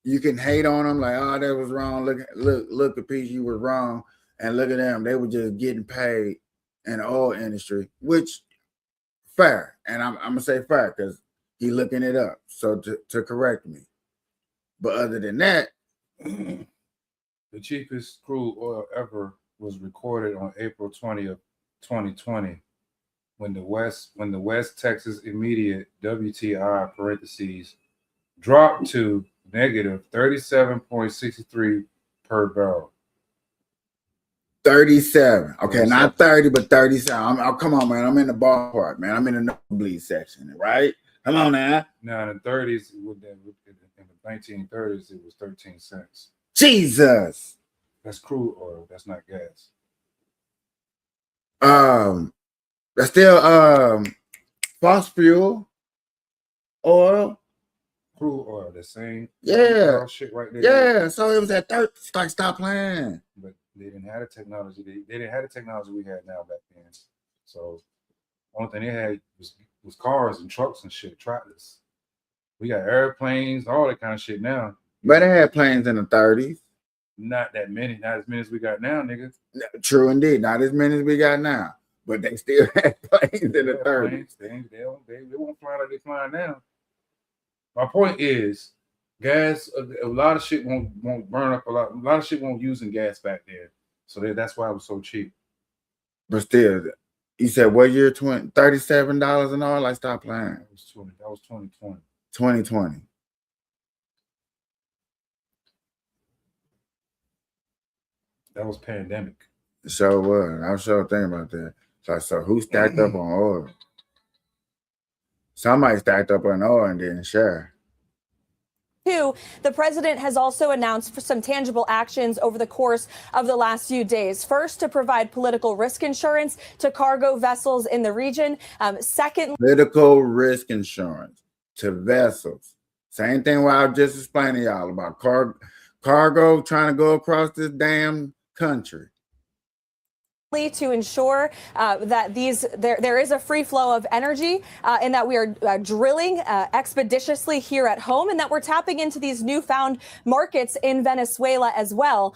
you can hate on them like, oh, that was wrong. Look, Capiche, you were wrong. And look at them. They were just getting paid in the oil industry, which fair. And I'm going to say fair because he's looking it up. So to correct me. But other than that, the cheapest crude oil ever was recorded on April 20th, 2020, when the West Texas Intermediate (WTI) parentheses dropped to negative 37.63 per barrel. 37. Okay, not 30, but 37. Come on, man. I'm in the ballpark, man. I'm in the nosebleed section, right? Come on now. Now in the 30s, in the 1930s, it was 13 cents. Jesus. That's crude oil. That's not gas. That's still fossil fuel oil. Crude oil, the same. Yeah. Shit right there. Yeah. So it was at 30. Like, stop playing. But they didn't have the technology. They didn't have the technology we had now back then. So only thing they had was cars and trucks and shit, tractors. We got airplanes, all that kind of shit now. But they had planes in the 30s. Not that many, not as many as we got now, nigga. True indeed, not as many as we got now. But they still had planes in the 30s. They won't fly like they flying now. My point is, gas. A lot of shit won't burn up a lot. A lot of shit won't use in gas back there. So that's why it was so cheap. But still, you said what year? $37 an hour. Like, stop playing. That was 2020. 2020. That was pandemic. So what? I was sure thinking about that. So who stacked up on oil? Somebody stacked up on oil and didn't share. Two, the president has also announced for some tangible actions over the course of the last few days. First, to provide political risk insurance to cargo vessels in the region. Second, political risk insurance to vessels. Same thing what I was just explaining to y'all about cargo trying to go across this damn country. To ensure that there is a free flow of energy and that we are drilling expeditiously here at home and that we're tapping into these newfound markets in Venezuela as well.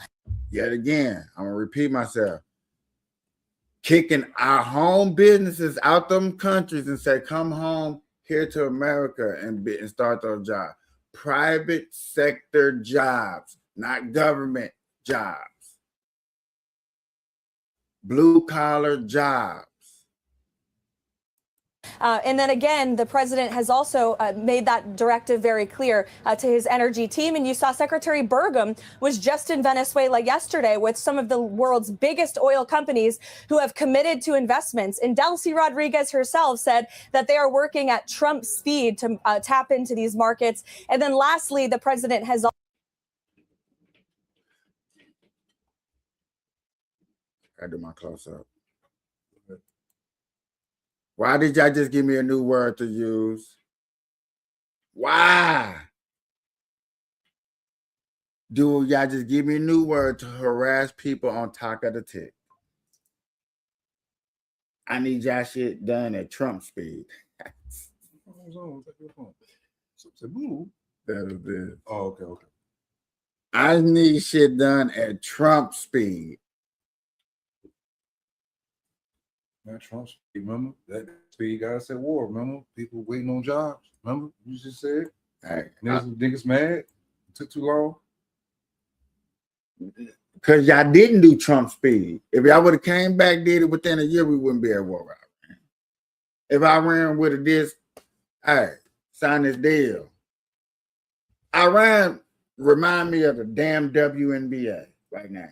Yet again, I'm going to repeat myself. Kicking our home businesses out them countries and say, come home here to America and start those jobs. Private sector jobs, not government jobs. Blue collar jobs. And then again, the president has also made that directive very clear to his energy team. And you saw Secretary Burgum was just in Venezuela yesterday with some of the world's biggest oil companies who have committed to investments. And Delcy Rodriguez herself said that they are working at Trump speed to tap into these markets. And then lastly, the president has I do my close up. Why did y'all just give me a new word to use? Why do y'all just give me a new word to harass people on talk of the tick? I need y'all shit done at Trump speed. That is it. Oh, okay. I need shit done at Trump speed. Man, Trump speed, remember? That speed guys at war, remember? People waiting on jobs. Remember? You just said? Hey, Niggas mad. It took too long. because y'all didn't do Trump speed. If y'all would have came back, did it within a year, we wouldn't be at war right now. If Iran would have this, hey, sign this deal. Iran remind me of the damn WNBA right now.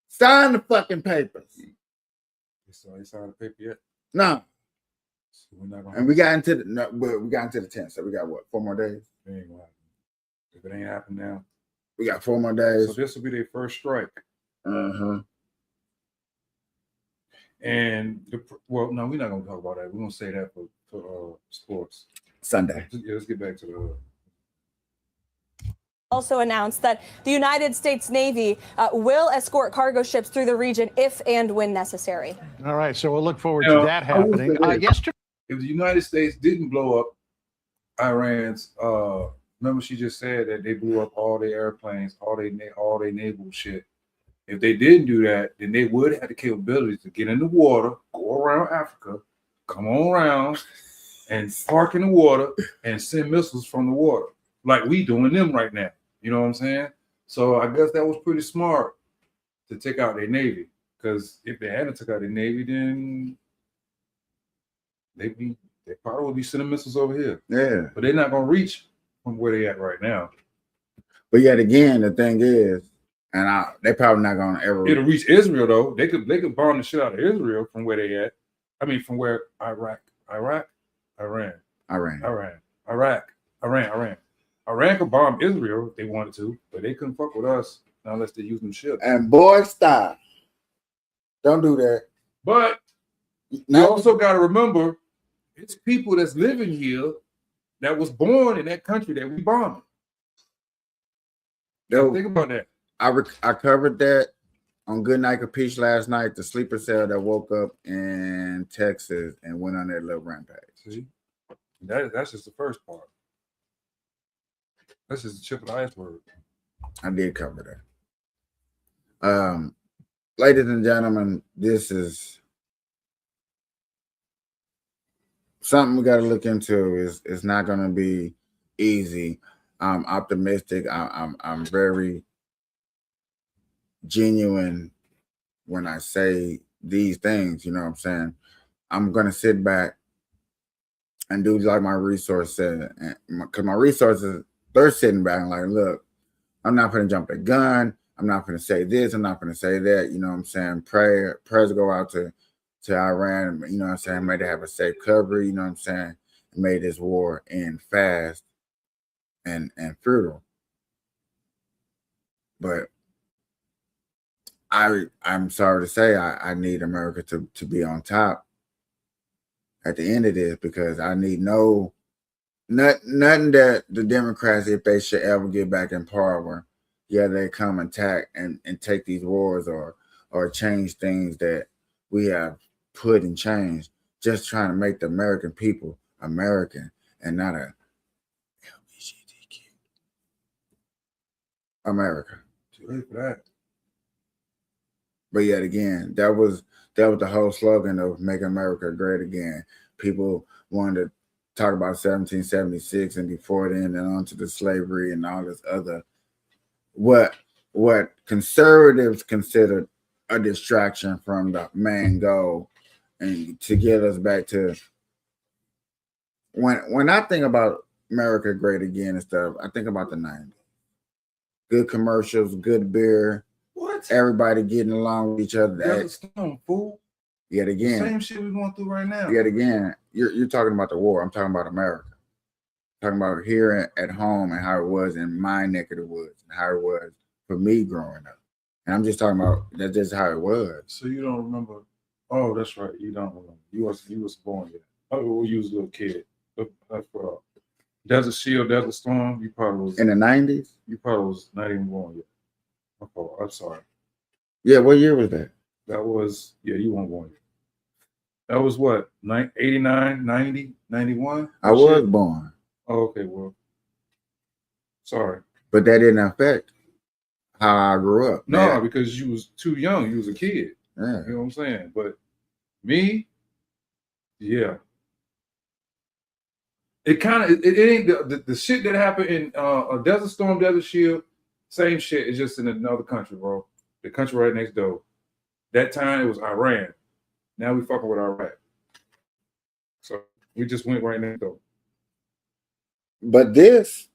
Sign the fucking papers. They signed the paper yet? No. So we're not gonna And we got into the 10th. So we got what, 4 more days? It ain't gonna happen. If it ain't happened now. We got 4 more days. So this will be their first strike. Uh-huh. And well, no, we're not gonna talk about that. We're gonna say that for sports. Sunday. Yeah, let's get back to the Also announced that the United States Navy will escort cargo ships through the region if and when necessary. All right, so we'll look forward to that happening. Yesterday, if the United States didn't blow up Iran's, remember she just said that they blew up all their airplanes, all their naval shit. If they didn't do that, then they would have the capability to get in the water, go around Africa, come on around, and park in the water and send missiles from the water, like we doing them right now. You know what I'm saying? So I guess that was pretty smart to take out their Navy, because if they hadn't took out their Navy, then they probably would be sending missiles over here. Yeah. But they're not gonna reach from where they at right now. But yet again, the thing is, and they probably not gonna ever. It'll reach Israel though. They could bomb the shit out of Israel from where they at. I mean, from where Iran could bomb Israel if they wanted to, but they couldn't fuck with us unless they use them ships. And boy, stop! Don't do that. But you also got to remember, it's people that's living here that was born in that country that we bombed. Think about that. I covered that on Good Night Capiche last night. The sleeper cell that woke up in Texas and went on that little rampage. See, that's just the first part. That's just the tip of the iceberg. I did cover that. Ladies and gentlemen, this is something we got to look into. It's not going to be easy. I'm optimistic. I'm very genuine when I say these things. You know what I'm saying? I'm going to sit back and do like my resource said, because my resources, they're sitting back and like, look, I'm not going to jump the gun. I'm not going to say this. I'm not going to say that. You know what I'm saying? Prayers go out to Iran. You know what I'm saying? May they have a safe recovery. You know what I'm saying? And may this war end fast and fruitful. But I'm sorry to say I need America to be on top at the end of this, because I need nothing that the Democrats, if they should ever get back in power, they come attack and take these wars or change things that we have put and changed, just trying to make the American people American and not a LGBTQ America. Too late for that. But yet again, that was the whole slogan of Make America Great Again. People wanted to talk about 1776 and before then and on to the slavery and all this other what conservatives considered a distraction from the main goal, and to get us back to when I think about America Great Again and stuff, I think about the 90s. Good commercials, good beer, everybody getting along with each other. That's a stone, fool. Yet again, the same shit we're going through right now. Yet again, you're talking about the war. I'm talking about America. I'm talking about here at home and how it was in my neck of the woods and how it was for me growing up. And I'm just talking about that's just how it was. So you don't remember? Oh, that's right. You don't remember. You was born yet. Oh, you was a little kid. That's for Desert Shield, Desert Storm. You probably was in the 90s. You probably was not even born yet. Oh, I'm sorry. Yeah, what year was that? That was you weren't born yet. That was what 89, 90, 91. I was born. Oh, okay, well, sorry, but that didn't affect how I grew up. No, man. because you was too young. You was a kid. Yeah. You know what I'm saying? But me, yeah. It kind of it ain't the shit that happened in Desert Storm, Desert Shield, same shit. It's just in another country, bro. The country right next door. That time it was Iran. Now we fucking with Iraq. So we just went right next door. But this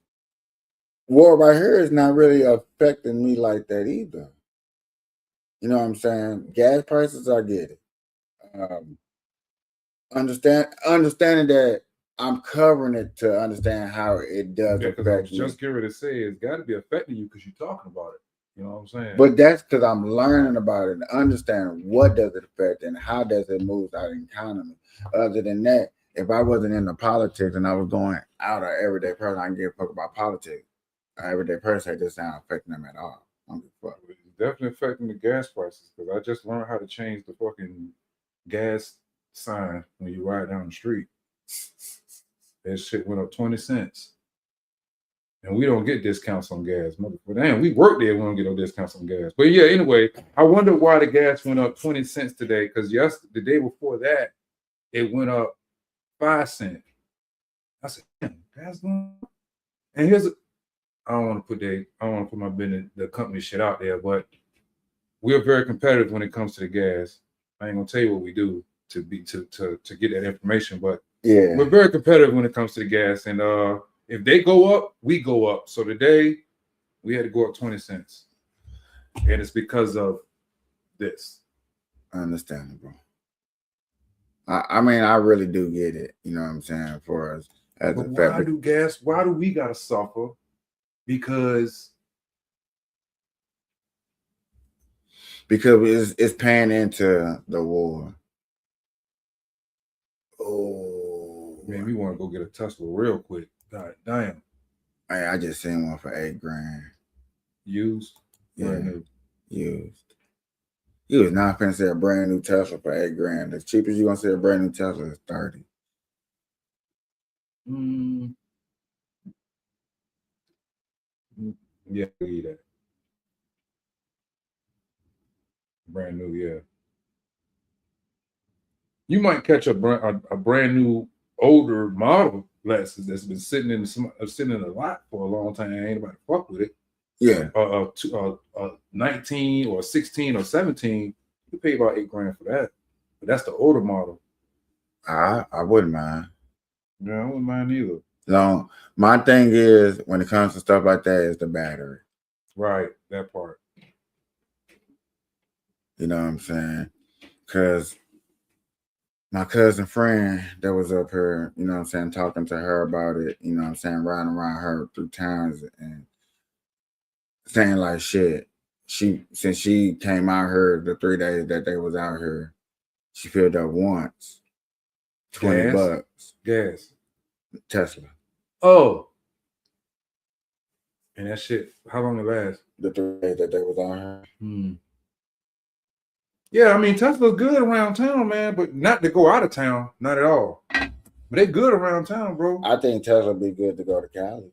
war right here is not really affecting me like that either. You know what I'm saying? Gas prices, I get it. Understanding that I'm covering it to understand how it does Yeah, because I was affect me. just getting ready to say it's got to be affecting you because you're talking about it. You know what I'm saying? But that's because I'm learning about it and understanding what does it affect and how does it move our economy. Other than that, if I wasn't into politics and I was going out of everyday person, I can give a fuck about politics. An everyday person, it just not affecting them at all. I don't give a fuck. It's definitely affecting the gas prices because I just learned how to change the fucking gas sign when you ride down the street. That shit went up 20 cents. And we don't get discounts on gas. Damn, we work there, we don't get no discounts on gas. But yeah, anyway, I wonder why the gas went up 20 cents today, because the day before that, it went up 5 cents. I said, damn, gas going up. And I don't want to put my business, the company shit out there, but we're very competitive when it comes to the gas. I ain't gonna tell you what we do to get that information, but yeah, we're very competitive when it comes to the gas. And if they go up, we go up. So today we had to go up 20 cents. And it's because of this. Understandable. I mean, I really do get it. You know what I'm saying? For us as But a why do we gotta suffer? Because it's paying into the war. Oh man, we want to go get a Tesla real quick. God damn. I just seen one for $8,000. Used? Yeah. Brand new. Used. You was not finna say a brand new Tesla for $8,000. As cheap as you gonna say a brand new Tesla is 30. Yeah, I believe that. Brand new, yeah. You might catch a brand new older model Lexus that's been sitting in the lot for a long time. Ain't nobody fuck with it. Yeah. 19 or 16 or 17, you pay about $8,000 for that. But that's the older model. I wouldn't mind. Yeah, I wouldn't mind either. No, my thing is when it comes to stuff like that is the battery. Right, that part. You know what I'm saying? Because my cousin friend that was up here, you know what I'm saying, talking to her about it, you know what I'm saying, riding around her through towns and saying like shit. Since she came out here the 3 days that they was out here, she filled up once. $20. Gas. Tesla. Oh. And that shit, how long it last? The 3 days that they was out here. Yeah, I mean, Tesla's good around town, man, but not to go out of town. Not at all. But they good around town, bro. I think Tesla would be good to go to Cali.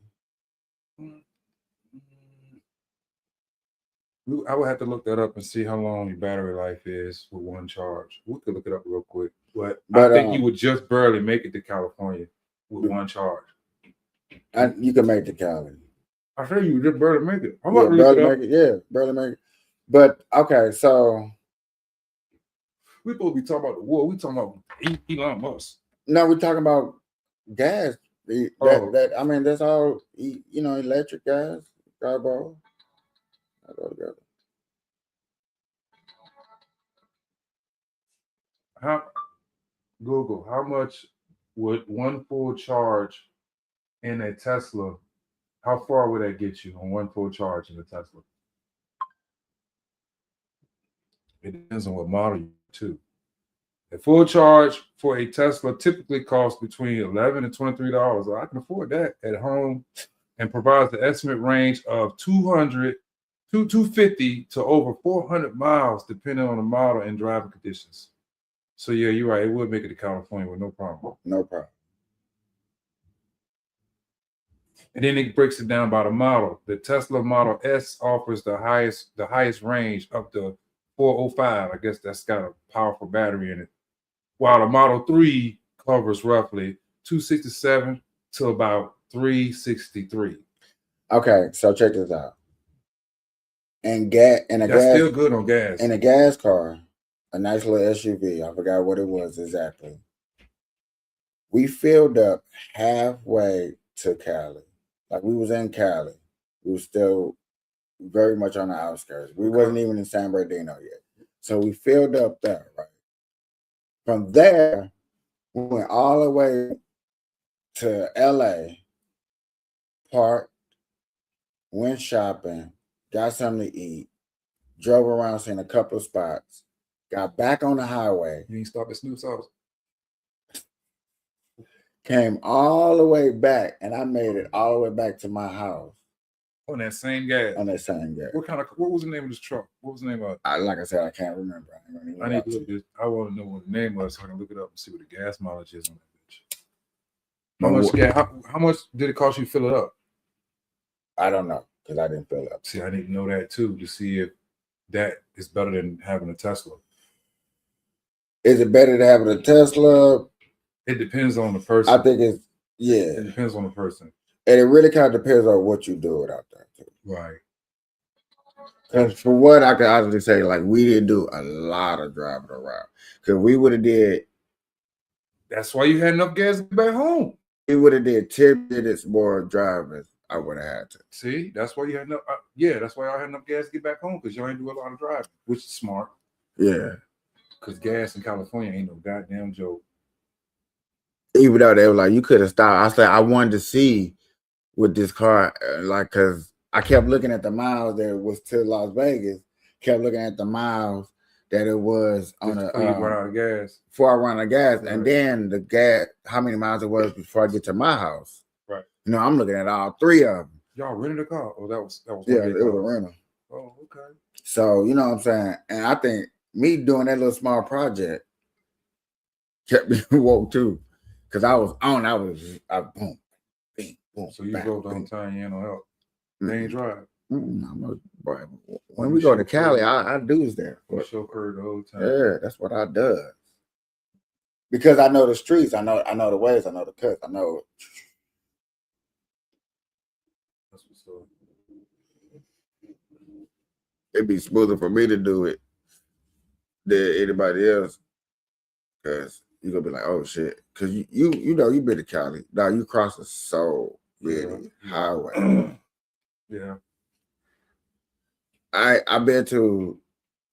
I would have to look that up and see how long your battery life is with one charge. We could look it up real quick. But I think you would just barely make it to California with one charge. You can make it to Cali. I heard you would just barely make it. I'm Yeah, about to look it up. barely make it. Yeah, barely make it. But okay, so we supposed to be talking about the war. We talking about Elon Musk. No, we're talking about gas. I mean, that's all. You know, electric gas, bro. I go together. Google, how much would one full charge in a Tesla? How far would that get you on one full charge in a Tesla? It depends on what model you too. A full charge for a Tesla typically costs between $11 and $23. I can afford that at home, and provides the estimate range of 250 to over 400 miles, depending on the model and driving conditions. So yeah, you're right. It would make it to California with no problem. No problem. And then it breaks it down by the model. The Tesla Model S offers the highest range up to 405. I guess that's got a powerful battery in it. While the Model 3 covers roughly 267 to about 363. Okay, so check this out. And Still good on gas. In a gas car, a nice little SUV. I forgot what it was exactly. We filled up halfway to Cali. Like we was in Cali. We were still very much on the outskirts. We wasn't even in San Bernardino yet. So we filled up there, right? From there, we went all the way to LA, parked, went shopping, got something to eat, drove around, seen a couple of spots, got back on the highway. You didn't stop at Snoop's house. Came all the way back, and I made it all the way back to my house. On that same gas. On that same gas. What was the name of this truck? What was the name of it? Like I said, I can't remember. I need to look this. I want to know what the name was so I can look it up and see what the gas mileage is on that bitch. How much did it cost you to fill it up? I don't know, because I didn't fill it up. See, I need to know that too to see if that is better than having a Tesla. Is it better to have a Tesla? It depends on the person. I think it depends on the person. And it really kind of depends on what you do it out there too. Right. Because for what I could honestly say, like we didn't do a lot of driving around. Because we would have did. That's why you had enough gas to get back home. We would have did 10 minutes more driving. I would have had to. See, that's why you had enough. That's why I had enough gas to get back home, because y'all ain't do a lot of driving, which is smart. Yeah. Because gas in California ain't no goddamn joke. Even though they were like, you could have stopped. I said, I wanted to see with this car, like, because I kept looking at the miles that it was to Las Vegas, kept looking at the miles that it was on a. Before you run out of gas. Before I run out of gas. Right. And then the gas, how many miles it was before I get to my house. Right. You know, I'm looking at all three of them. Y'all rented a car? Oh, that was yeah, it was a rental. Oh, okay. So, you know what I'm saying? And I think me doing that little small project kept me woke too. Because I was on, boom, bing, boom. So you drove the whole time, you ain't no help. They ain't drive. When we go to Cali, I do there. You show curve the whole time. Yeah, that's what I do. Because I know the streets, I know the ways, I know the cuts, I know. That's what's up. It'd be smoother for me to do it than anybody else. Because you're gonna be like, oh shit. Because you know you've been to Cali. Now you cross the so really highway. Yeah. I've been to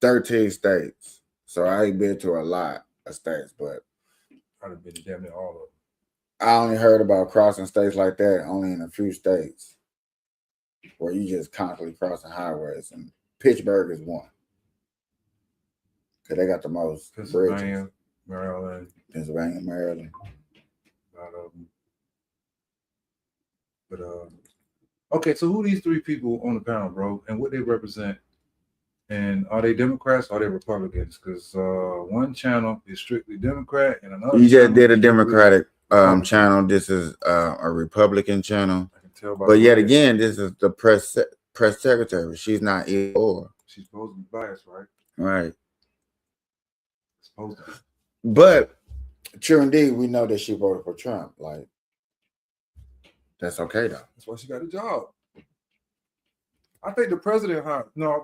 13 states. So I ain't been to a lot of states, but I've been to damn near all of them. I only heard about crossing states like that only in a few states where you just constantly crossing highways, and Pittsburgh is one. Because they got the most Pennsylvania, bridges. Maryland. Maryland. A lot of them. But okay, so who are these three people on the panel, bro, and what they represent? And are they Democrats or are they Republicans? Because one channel is strictly Democrat and another. You just did a Democratic channel. This is a Republican channel. I can tell by but yet again, this is the press secretary. She's not either or. She's supposed to be biased, right? Right. Supposed to. But true indeed, we know that she voted for Trump. Like, that's okay though. That's why she got a job. I think the president know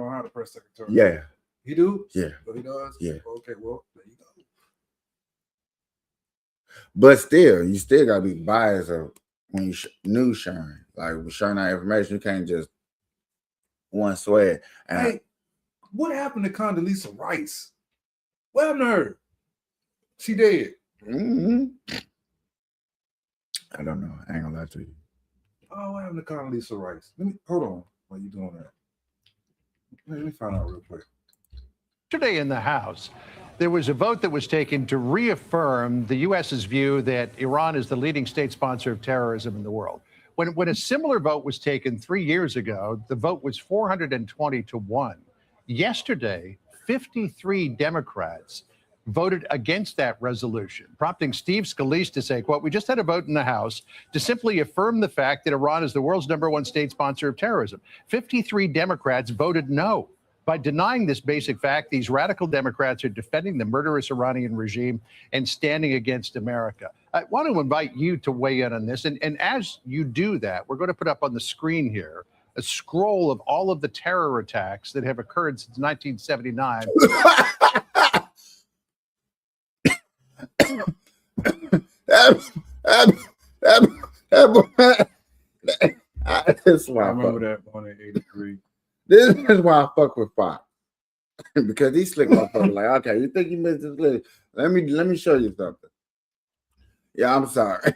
how the press secretary. Yeah. He do? Yeah. Oh, he does? Yeah. Okay, well, there you go. But still, you still gotta be biased when you news sharing. Like sharing that information, you can't just one swear. And hey, what happened to Condoleezza Rice? What happened to her? She dead. Mm-hmm. I don't know. I ain't gonna lie to you. Oh, what happened to Condoleezza Rice? Hold on. While you doing that, let me find out real quick. Today in the House, There was a vote that was taken to reaffirm the U.S.'s view that Iran is the leading state sponsor of terrorism in the world. When a similar vote was taken 3 years ago, the vote was 420 to 1. Yesterday, 53 Democrats voted against that resolution, prompting Steve Scalise to say, quote, "We just had a vote in the House to simply affirm the fact that Iran is the world's #1 state sponsor of terrorism." 53 Democrats voted no. By denying this basic fact, these radical Democrats are defending the murderous Iranian regime and standing against America. I want to invite you to weigh in on this. And as you do that, we're going to put up on the screen here a scroll of all of the terror attacks that have occurred since 1979. This is why I remember that one in '83. This is why I fuck with Fox. Because these slick motherfuckers like, okay, you think you missed this list? Let me show you something. Yeah, I'm sorry.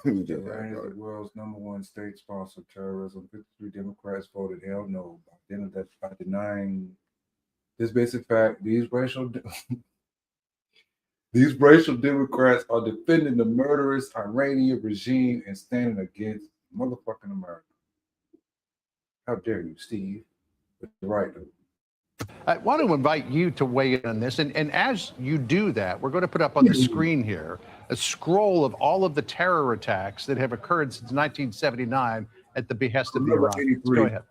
Iran is the world's #1 state sponsor of terrorism. 53 Democrats voted hell no by denying this basic fact. These racial Democrats are defending the murderous Iranian regime and standing against motherfucking America. How dare you, Steve? But you're right, though. I want to invite you to weigh in on this. And as you do that, we're going to put up on the screen here a scroll of all of the terror attacks that have occurred since 1979 at the behest of the Iranians. Go ahead.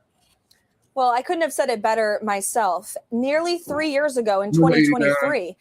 Well, I couldn't have said it better myself. Nearly 3 years ago in 2023,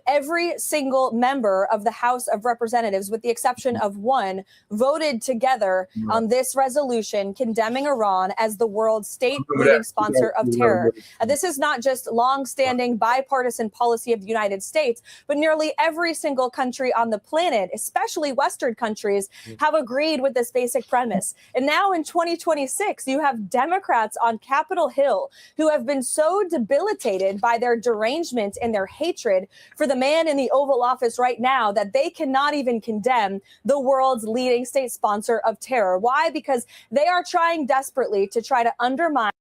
every single member of the House of Representatives, with the exception of one, voted together on this resolution condemning Iran as the world's state leading sponsor of terror. This is not just long-standing bipartisan policy of the United States, but nearly every single country on the planet, especially Western countries, have agreed with this basic premise. And now in 2026, you have Democrats on Capitol Hill who have been so debilitated by their derangement and their hatred for the man in the Oval Office right now that they cannot even condemn the world's leading state sponsor of terror. Why? Because they are trying desperately to try to undermine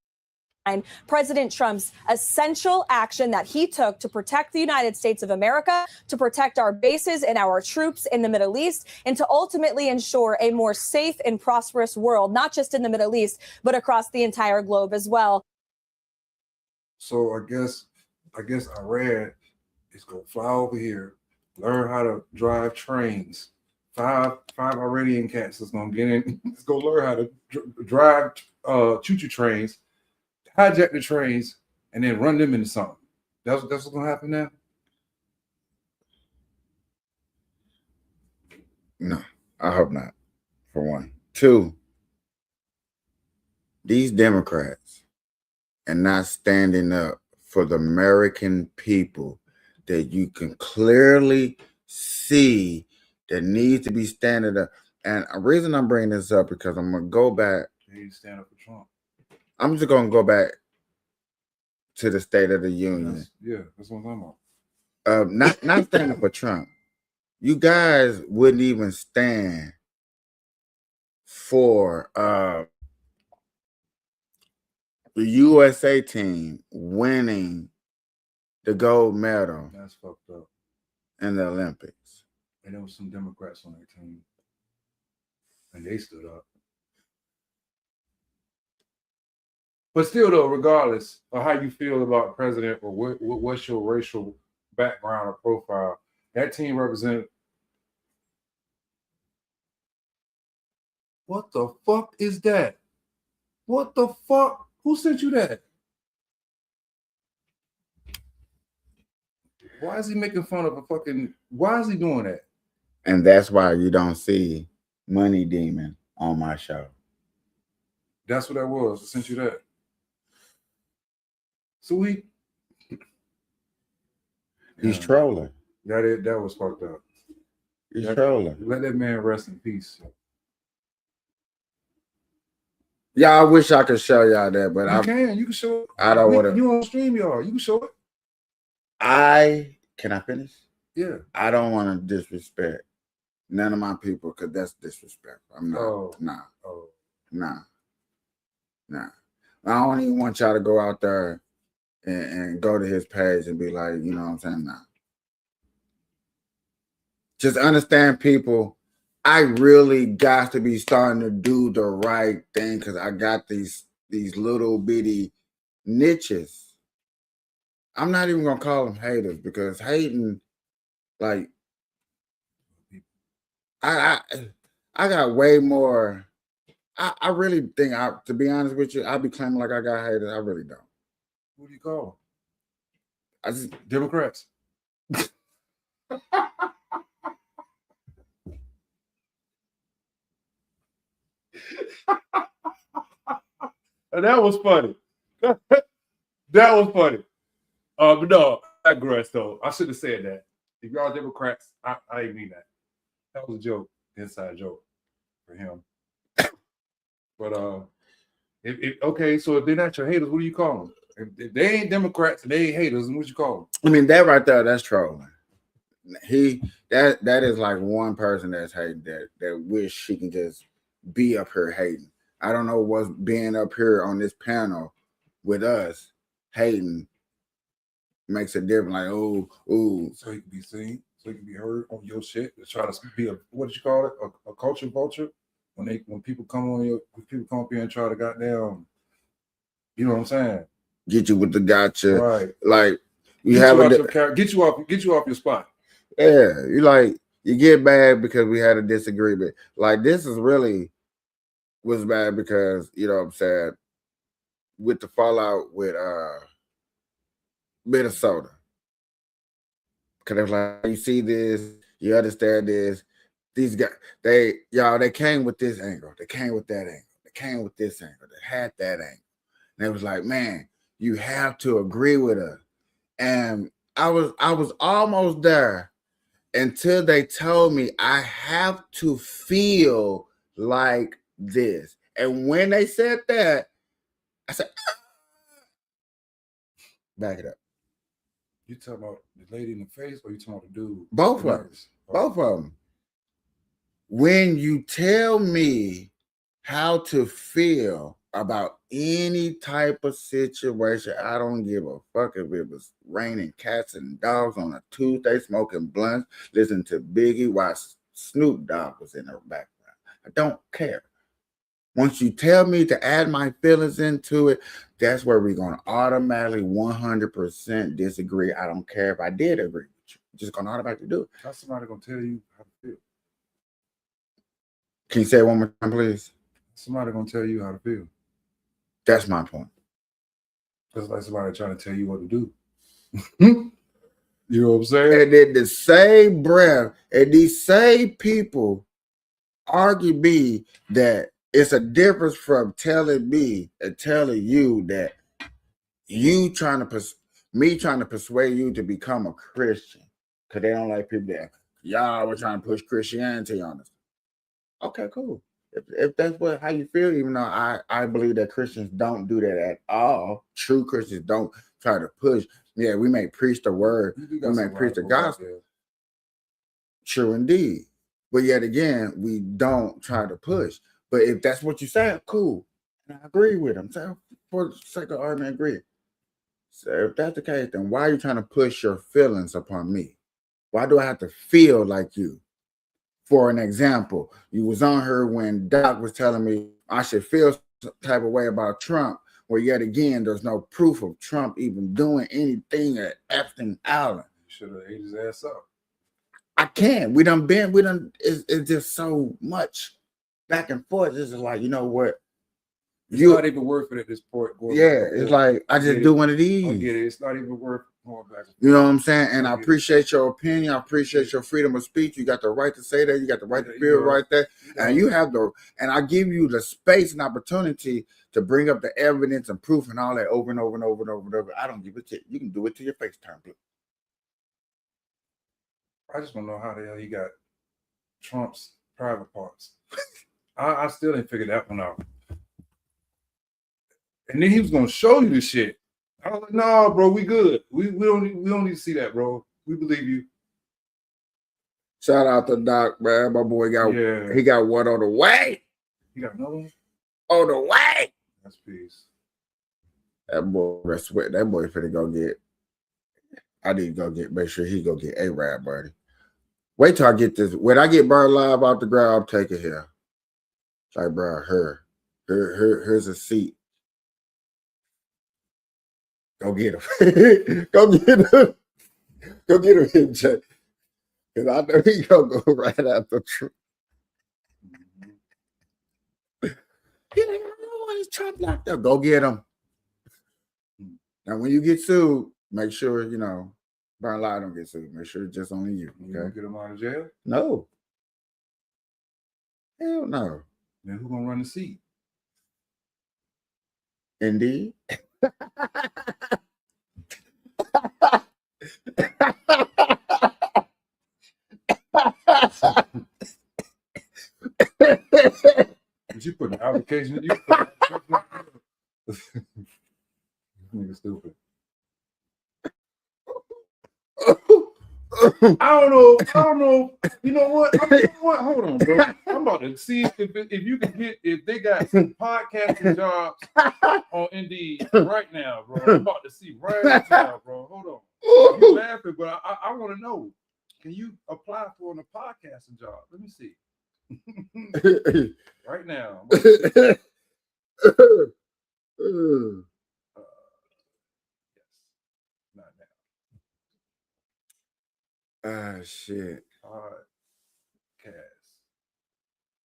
President Trump's essential action that he took to protect the United States of America, to protect our bases and our troops in the Middle East, and to ultimately ensure a more safe and prosperous world, not just in the Middle East, but across the entire globe as well. So I guess Iran is gonna fly over here, learn how to drive trains. Five Iranian cats is gonna get in. It's gonna learn how to drive choo-choo trains, hijack the trains, and then run them into something. That's what's gonna happen now. No, I hope not. For one, two, these Democrats and not standing up for the American people that you can clearly see that needs to be standing up. And the reason I'm bringing this up because I'm gonna go back. They need to stand up for Trump. I'm just gonna go back to the State of the Union. That's what I'm talking about. Not standing for Trump. You guys wouldn't even stand for the USA team winning the gold medal. That's fucked up. In the Olympics. And there was some Democrats on that team, and they stood up. But still, though, regardless of how you feel about president or what's your racial background or profile, that team represented. What the fuck is that? What the fuck? Who sent you that? Why is he making fun of a fucking? Why is he doing that? And that's why you don't see Money Demon on my show. That's what that was. I sent you that. So he's trolling. That was fucked up. He's trolling. Let that man rest in peace. Yeah, I wish I could show y'all that, but you can show it. I don't want to. You on StreamYard, you can show it. Can I finish? Yeah. I don't want to disrespect none of my people because that's disrespectful. I'm not. Nah. I don't even want y'all to go out there and go to his page and be like, you know what I'm saying? Nah. Just understand, people. I really got to be starting to do the right thing because I got these little bitty niches. I'm not even gonna call them haters because hating, like, I got way more. I really think, to be honest with you, I'll be claiming like I got haters. I really don't. Who do you call I just them? Democrats. That was funny. That was funny. But no, I digress though. I should have said that. If y'all Democrats, I didn't mean that. That was a joke, inside joke for him. But okay, so if they're not your haters, what do you call them? If they ain't Democrats and they ain't haters, then what you call them? I mean, that right there, that's trolling. That is like one person that's hating that wish she can just be up here hating. I don't know what's being up here on this panel with us hating makes a difference. Like, oh, so he can be seen, so he can be heard on your shit. To try to be a, what did you call it? A culture vulture. When people come on your, people come up here and try to goddamn, you know what I'm saying? Get you with the gotcha, right? Like get you off your spot. Yeah, you get mad because we had a disagreement. Like, this is really was bad because, you know what I'm saying, with the fallout with Minnesota. Because it's like, you see this, you understand this. These guys, they came with this angle, they came with that angle, they came with this angle, they had that angle. And it was like, man, you have to agree with us. And I was almost there until they told me I have to feel like this. And when they said that, I said, back it up. You talking about the lady in the face, or you talking about the dude? Both of them. Both of them. When you tell me how to feel about any type of situation, I don't give a fuck if it was raining cats and dogs on a Tuesday, smoking blunts, listening to Biggie while Snoop Dogg was in the background. I don't care. Once you tell me to add my feelings into it, that's where we're going to automatically 100% disagree. I don't care if I did agree with you. I'm just going to automatically do it. How's somebody going to tell you how to feel? Can you say it one more time, please? Somebody going to tell you how to feel. That's my point. It's like somebody trying to tell you what to do. You know what I'm saying? And then the same breath, and these same people argue me that it's a difference from telling me and telling you that you trying to persuade you to become a Christian because they don't like people that y'all were trying to push Christianity on us. Okay, cool. If that's how you feel, even though I believe that Christians don't do that at all. True Christians don't try to push. Yeah, we may preach the word, we may preach the gospel. True indeed. But yet again, we don't try to push. But if that's what you say, cool. And I agree with them. So for the sake of argument, agree. So if that's the case, then why are you trying to push your feelings upon me? Why do I have to feel like you? For an example, you was on her when Doc was telling me I should feel some type of way about Trump, where yet again, there's no proof of Trump even doing anything at Epstein Island. You should have ate his ass up. I can't. It's just so much back and forth. It's just like, you know what? It's not even worth it at this point. It's like I just do one of these. I get it. It's not even worth going back. You know what I'm saying? And I appreciate your opinion. I appreciate your freedom of speech. You got the right to say that. You got the right to feel right there. And you have and I give you the space and opportunity to bring up the evidence and proof and all that over and over and over and over and over. I don't give a shit. You can do it till your face turn blue. I just want to know how the hell he got Trump's private parts. I still didn't figure that one out. And then he was gonna show you the shit. I was like, no, bro, we good. We don't need to see that, bro. We believe you. Shout out to Doc, man. My boy he got one on the way. You got another one? On the way. That's peace. That boy, that boy finna go get. I need to go get. Make sure he go get A-Rab, buddy. Wait till I get this. When I get Bird Live out the ground, I'm taking here. It's like, bro, here's a seat. Go get him. Go get him. Go get him, Jay. Because I know he gonna go right after Trump. He like, I don't want Trump locked up. Go get him. Now, when you get sued, make sure, Burn Live don't get sued. Make sure it's just only you. You gonna get him out of jail? No. Hell no. Then who gonna run the seat? Indeed. Did you put an application in you? Nigga stupid. I don't know. You know what? Hold on, bro. I'm about to see if you can get if they got some podcasting jobs on Indeed right now, bro. I'm about to see right now, bro. Hold on. You laughing, but I want to know. Can you apply for a podcasting job? Let me see. Right now. Yes. Not now. Ah, shit.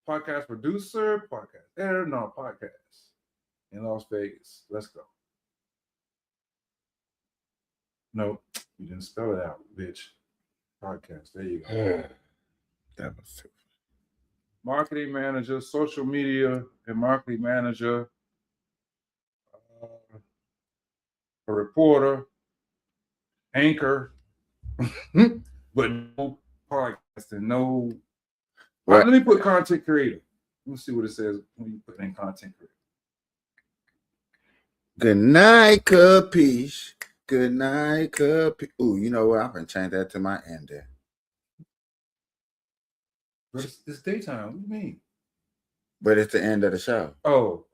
Podcast producer, podcast editor, no, podcast in Las Vegas. Let's go. No, you didn't spell it out, bitch. Podcast. There you go. That was too. Marketing manager, social media and marketing manager, a reporter, anchor, but no podcasting, no. Right. Let me put content creator. Let me see what it says when you put in content creator. Good night, Capiche. Good night, Capiche. Ooh, you know what? I'm gonna change that to my ending. But it's daytime. What do you mean? But it's the end of the show. Oh.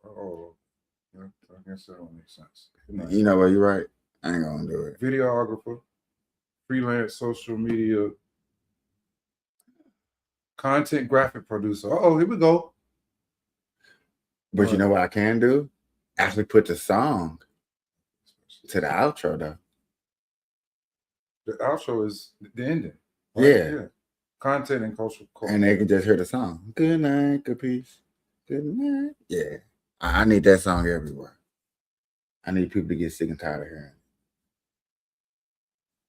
I guess that don't make sense. You know what? You're right. I ain't gonna do it. Videographer, freelance social media, content graphic producer. Oh, here we go. But you know what I can do? Actually put the song to the outro, though. The outro is the ending. Right? Yeah. Content and cultural. And they can just hear the song. Good night, Capiche. Good night. Yeah. I need that song everywhere. I need people to get sick and tired of hearing it.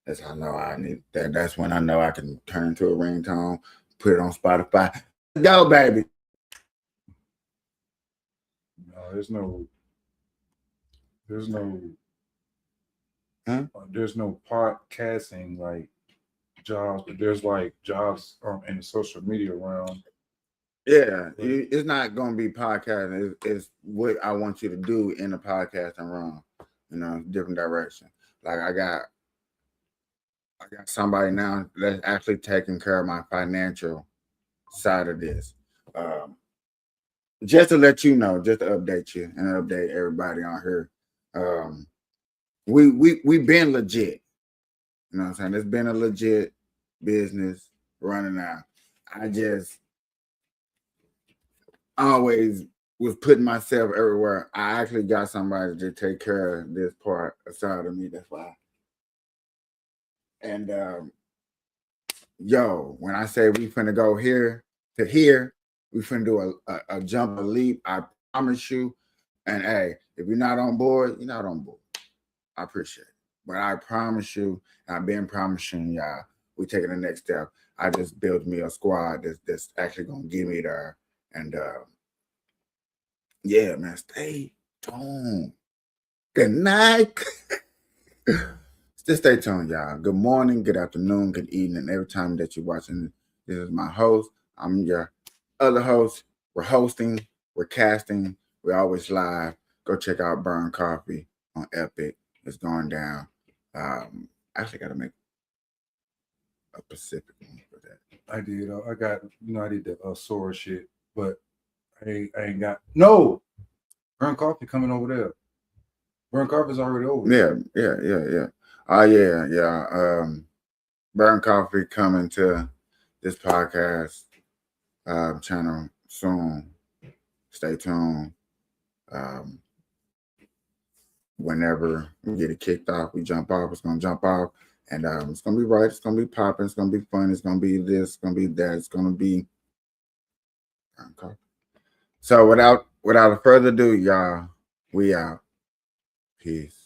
That's how I know I need that. That's when I know I can turn into a ringtone, put it on Spotify. Go, baby. No, there's no podcasting like jobs, but there's like jobs in the social media realm. Yeah, it's not going to be podcasting. It's what I want you to do in the podcasting realm, different direction. Like I got somebody now that's actually taking care of my financial side of this. Just to let you know, just to update you and update everybody on here. We've been legit. You know what I'm saying? It's been a legit business running out. I just always was putting myself everywhere. I actually got somebody to take care of this part aside of me. That's why. And when I say we finna go here to here, we finna do a jump, a leap. I promise you. And hey, if you're not on board, you're not on board. I appreciate it. But I promise you, I've been promising y'all, we're taking the next step. I just built me a squad that's actually gonna get me there. And yeah, man, stay tuned. Good night. Just stay tuned, y'all. Good morning, good afternoon, good evening. Every time that you're watching, this is my host. I'm your other host. We're hosting, we're casting, we're always live. Go check out Burn Coffee on Epic. It's going down. I actually got to make a Pacific one for that. I did. I got, I did the Sora shit, but I ain't got no Burn Coffee coming over there. Burn Coffee's already over. Yeah. Oh yeah. Burn Coffee coming to this podcast channel soon. Stay tuned. Whenever we get it kicked off, we jump off. It's gonna jump off, and it's gonna be right. It's gonna be popping. It's gonna be fun. It's gonna be this. It's gonna be that. It's gonna be. So without further ado, y'all, we out. Peace.